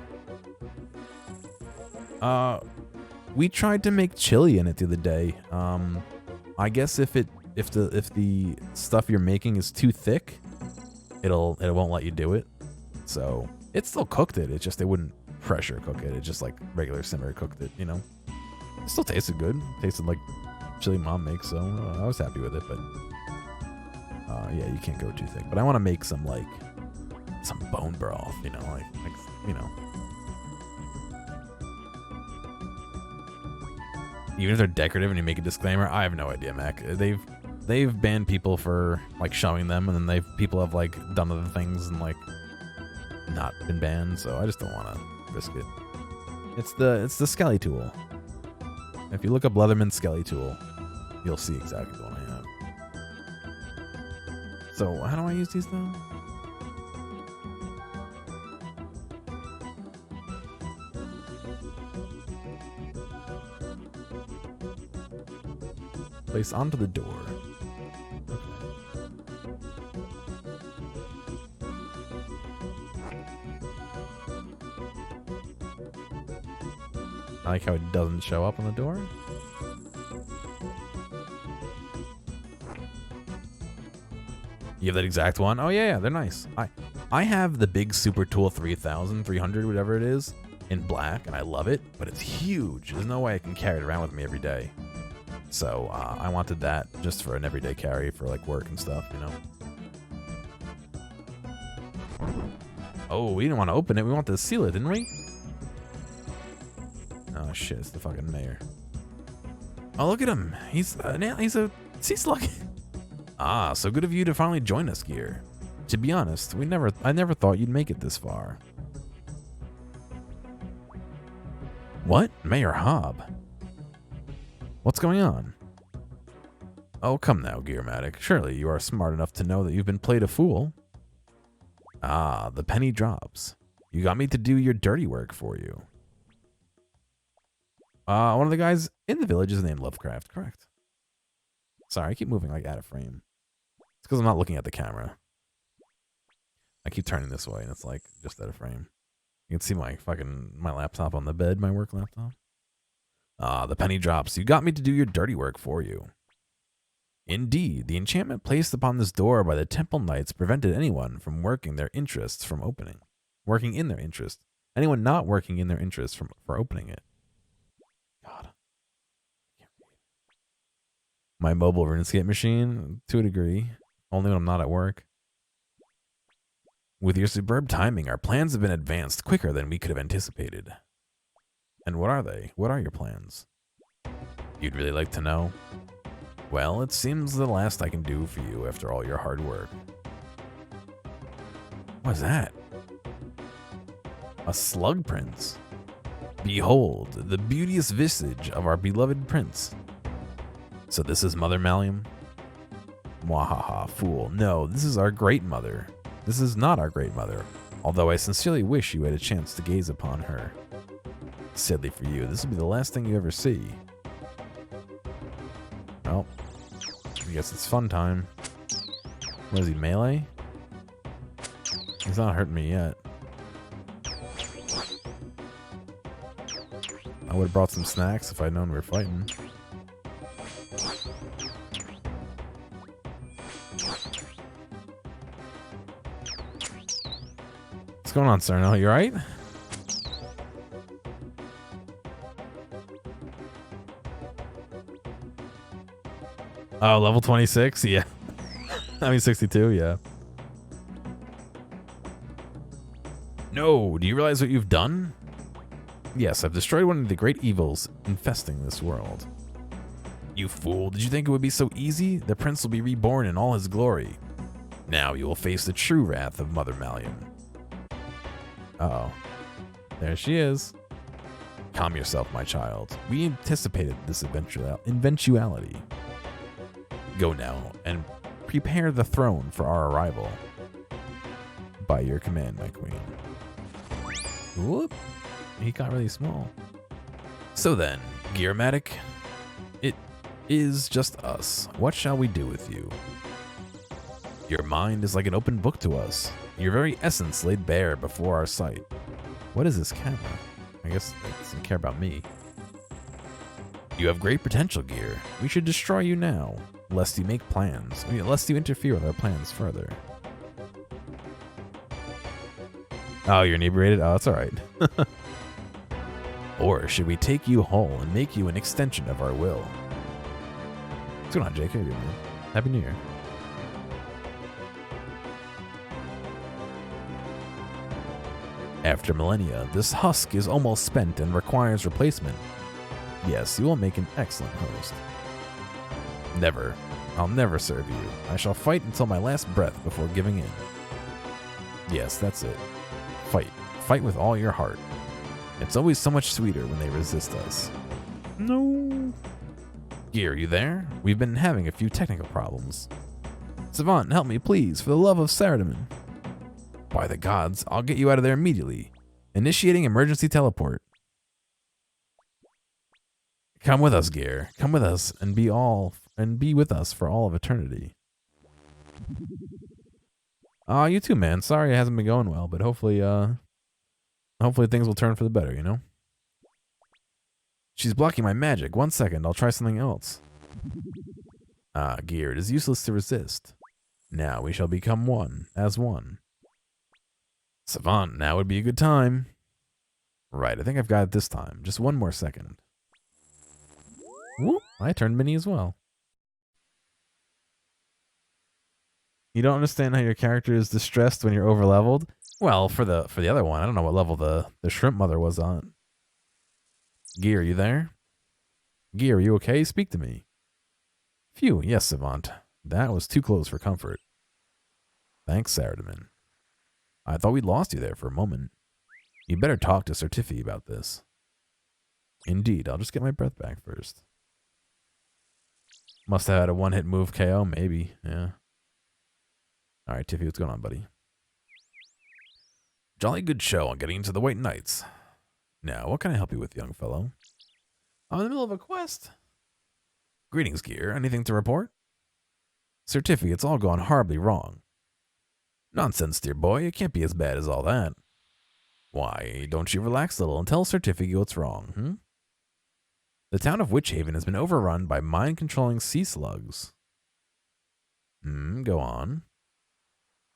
Speaker 1: We tried to make chili in it the other day. I guess if the stuff you're making is too thick, it won't let you do it. So it still cooked it. It's just they wouldn't pressure cook it. It just like regular simmer cooked it. You know, it still tasted good. Tasted like chili mom makes. So I was happy with it. But yeah, you can't go too thick. But I want to make some bone broth. You know, like you know. Even if they're decorative and you make a disclaimer, I have no idea, Mac. They've banned people for like showing them, and then people have like done other things and like not been banned. So I just don't want to risk it. It's the skelly tool. If you look up Leatherman skelly tool, you'll see exactly the one I have. So how do I use these now? Place onto the door. Okay. I like how it doesn't show up on the door. You have that exact one? Oh yeah, they're nice. I have the big Super Tool 300, whatever it is, in black, and I love it, but it's huge. There's no way I can carry it around with me every day. So I wanted that just for an everyday carry for like work and stuff, you know. Oh, we didn't want to open it. We wanted to seal it, didn't we? Oh shit, it's the fucking mayor. Oh, look at him. He's a sea slug. Ah, so good of you to finally join us, Gear. To be honest, I never thought you'd make it this far. What? Mayor Hobb? What's going on? Oh, come now, Gearomatic. Surely you are smart enough to know that you've been played a fool. Ah, the penny drops. You got me to do your dirty work for you. One of the guys in the village is named Lovecraft, correct? Sorry, I keep moving like out of frame. It's because I'm not looking at the camera. I keep turning this way and it's like just out of frame. You can see my laptop on the bed, my work laptop. Ah, the penny drops. You got me to do your dirty work for you. Indeed, the enchantment placed upon this door by the temple knights prevented anyone from working their interests from opening. Working in their interest. Anyone not working in their interest for opening it. God. My mobile Runescape machine, to a degree. Only when I'm not at work. With your superb timing, our plans have been advanced quicker than we could have anticipated. And what are they? What are your plans? You'd really like to know? Well, it seems the last I can do for you after all your hard work. What's that? A slug prince. Behold, the beauteous visage of our beloved prince. So this is Mother Malium? Mwahaha, fool. No, this is our great mother. This is not our great mother, although I sincerely wish you had a chance to gaze upon her. Sadly for you, this will be the last thing you ever see. Well, I guess it's fun time. What is he, melee? He's not hurting me yet. I would have brought some snacks if I'd known we were fighting. What's going on, Cerno? You alright? Oh, level 26? Yeah. I mean 62, yeah. No, do you realize what you've done? Yes, I've destroyed one of the great evils infesting this world. You fool, did you think it would be so easy? The prince will be reborn in all his glory. Now you will face the true wrath of Mother Malium. Uh-oh. There she is. Calm yourself, my child. We anticipated this eventuality. Go now and prepare the throne for our arrival. By your command, my queen. Whoop. He got really small. So then, Gearomatic, it is just us. What shall we do with you? Your mind is like an open book to us. Your very essence laid bare before our sight. What is this camera? I guess it doesn't care about me. You have great potential, Gear. We should destroy you now, lest you make plans. Lest you interfere with our plans further. Oh, you're inebriated? Oh, that's alright. Or should we take you whole and make you an extension of our will? What's going on, Jake? How are you doing, man? Happy New Year. After millennia, this husk is almost spent and requires replacement. Yes, you will make an excellent host. Never. I'll never serve you. I shall fight until my last breath before giving in. Yes, that's it. Fight. Fight with all your heart. It's always so much sweeter when they resist us. No. Gear, you there? We've been having a few technical problems. Savant, help me, please, for the love of Saradomin. By the gods, I'll get you out of there immediately. Initiating emergency teleport. Come with us, Gear. Come with us and be with us for all of eternity. Aw, you too, man. Sorry it hasn't been going well, but hopefully things will turn for the better, you know? She's blocking my magic. 1 second, I'll try something else. Ah, Gear, it is useless to resist. Now we shall become one, as one. Savant, now would be a good time. Right, I think I've got it this time. Just 1 more second. Whoop, I turned mini as well. You don't understand how your character is distressed when you're overleveled? Well, for the other one, I don't know what level the shrimp mother was on. Gear, you there? Gear, are you okay? Speak to me. Phew, yes, Savant. That was too close for comfort. Thanks, Saradomin. I thought we'd lost you there for a moment. You better talk to Certifi about this. Indeed, I'll just get my breath back first. Must have had a one-hit move KO, maybe, yeah. Alright, Tiffy, what's going on, buddy? Jolly good show on getting into the White Knights. Now, what can I help you with, young fellow? I'm in the middle of a quest. Greetings, Gear. Anything to report? Certifi, it's all gone horribly wrong. Nonsense, dear boy. It can't be as bad as all that. Why, don't you relax a little and tell Certifi what's wrong, The town of Witchhaven has been overrun by mind-controlling sea slugs. Go on.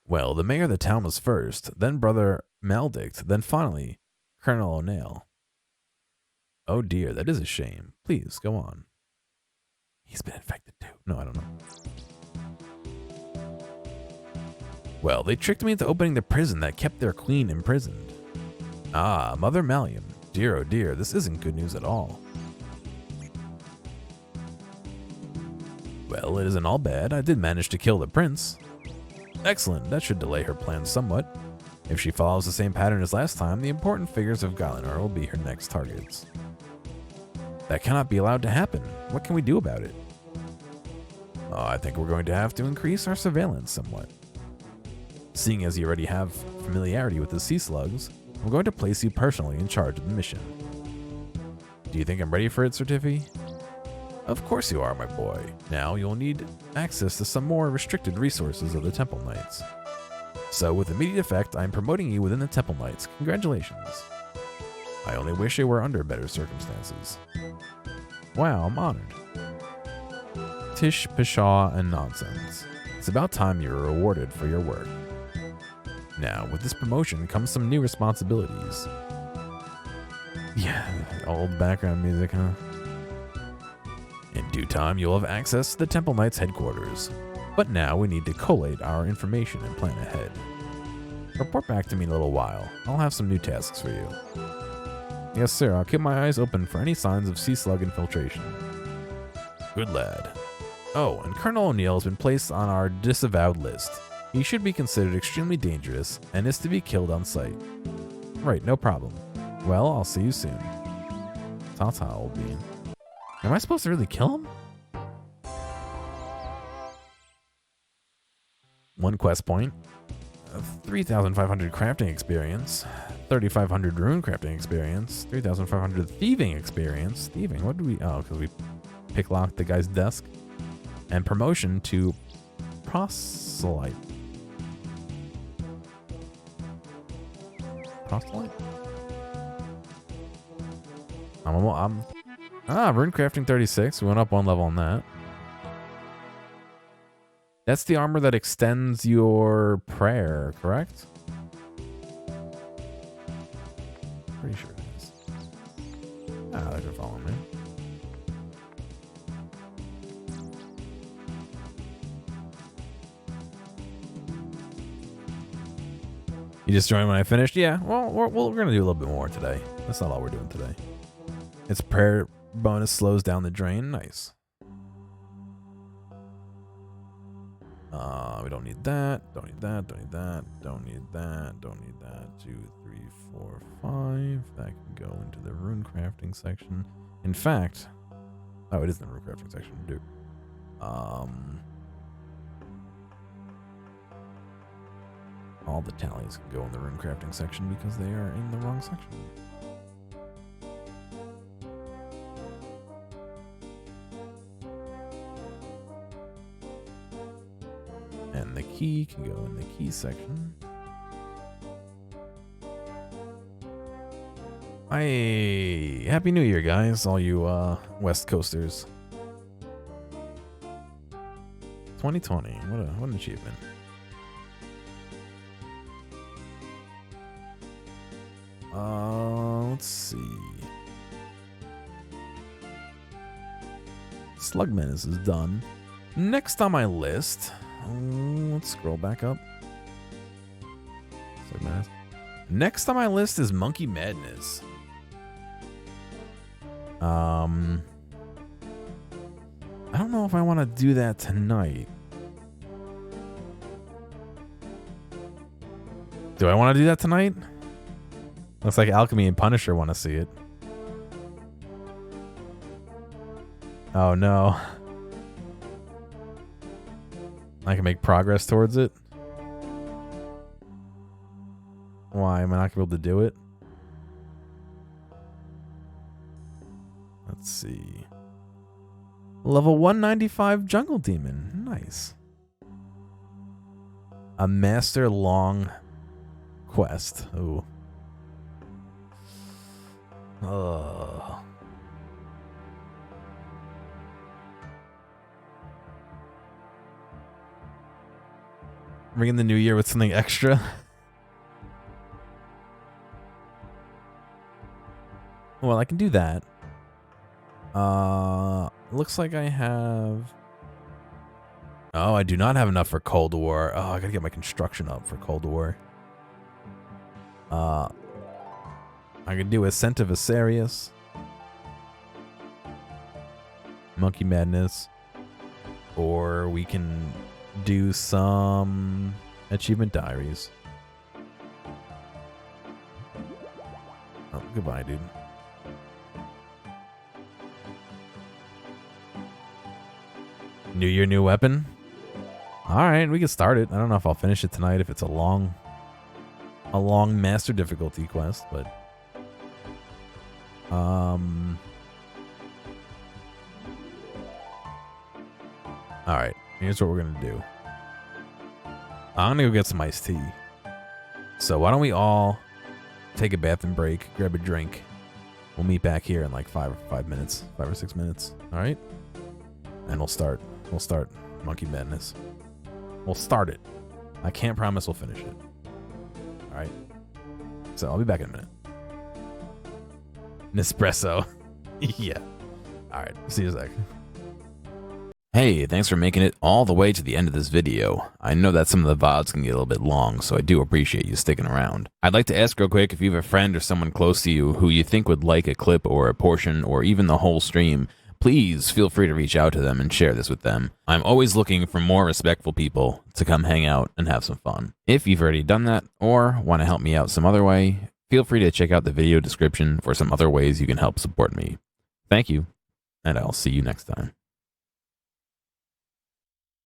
Speaker 1: Well, the mayor of the town was first, then Brother Maldict, then finally, Colonel O'Neill. Oh dear, that is a shame. Please, go on. He's been infected too. No, I don't know. Well, they tricked me into opening the prison that kept their queen imprisoned. Ah, Mother Mallium. Dear, oh dear, this isn't good news at all. Well, it isn't all bad. I did manage to kill the prince. Excellent, that should delay her plans somewhat. If she follows the same pattern as last time, the important figures of Galanor will be her next targets. That cannot be allowed to happen. What can we do about it? I think we're going to have to increase our surveillance somewhat. Seeing as you already have familiarity with the sea slugs, I'm going to place you personally in charge of the mission. Do you think I'm ready for it, Certifi? Of course you are, my boy. Now you'll need access to some more restricted resources of the Temple Knights. So with immediate effect, I'm promoting you within the Temple Knights. Congratulations. I only wish it were under better circumstances. Wow, I'm honored. Tish, pshaw, and nonsense. It's about time you were rewarded for your work. Now, with this promotion comes some new responsibilities. Yeah, old background music, huh? In due time, you'll have access to the Temple Knights headquarters. But now we need to collate our information and plan ahead. Report back to me in a little while. I'll have some new tasks for you. Yes, sir. I'll keep my eyes open for any signs of sea slug infiltration. Good lad. Oh, and Colonel O'Neill has been placed on our disavowed list. He should be considered extremely dangerous and is to be killed on sight. Right, no problem. Well, I'll see you soon. Ta-ta, old bean. Am I supposed to really kill him? One quest point. 3,500 crafting experience. 3,500 rune crafting experience. 3,500 thieving experience. Thieving? What do we... Oh, because we picklocked the guy's desk. And promotion to proselyte. Proselyte? Rune crafting 36. We went up one level on that. That's the armor that extends your prayer, correct? Pretty sure it is. They're following me. You just joined when I finished? Yeah, well, we're going to do a little bit more today. That's not all we're doing today. Its prayer bonus slows down the drain. Nice. We don't need that. Don't need that. Don't need that. Don't need that. Don't need that. 2, 3, 4, 5. That can go into the rune crafting section. In fact, oh, it is in the rune crafting section. Dude. All the tallies can go in the rune crafting section because they are in the wrong section. And the key can go in the key section. Happy New Year, guys, all you West Coasters. 2020, what an achievement. Let's see. Slug Menace is done. Next on my list, let's scroll back up. Slug Menace. Next on my list is Monkey Madness. I don't know if I want to do that tonight. Do I want to do that tonight? Looks like Alchemy and Punisher want to see it. Oh no. I can make progress towards it. Why? Am I not going to be able to do it? Let's see. Level 195 Jungle Demon. Nice. A Master Long quest. Ooh. Ringing the new year with something extra. Well, I can do that. Looks like I have... Oh, I do not have enough for Cold War. Oh, I gotta get my construction up for Cold War. I could do Ascent of Asarius. Monkey Madness. Or we can do some Achievement Diaries. Oh, goodbye, dude. New year, new weapon. All right, we can start it. I don't know if I'll finish it tonight if it's a long master difficulty quest, but all right, here's what we're gonna do. I'm gonna go get some iced tea. So why don't we all take a bathroom break, grab a drink. We'll meet back here in like 5 or 6 minutes. All right, and we'll start Monkey Madness. We'll start it. I can't promise we'll finish it. All right. So I'll be back in a minute. Nespresso. Yeah. All right. See you in a sec. Hey, thanks for making it all the way to the end of this video. I know that some of the VODs can get a little bit long, so I do appreciate you sticking around. I'd like to ask real quick if you have a friend or someone close to you who you think would like a clip or a portion or even the whole stream, please feel free to reach out to them and share this with them. I'm always looking for more respectful people to come hang out and have some fun. If you've already done that or want to help me out some other way, feel free to check out the video description for some other ways you can help support me. Thank you, and I'll see you next time.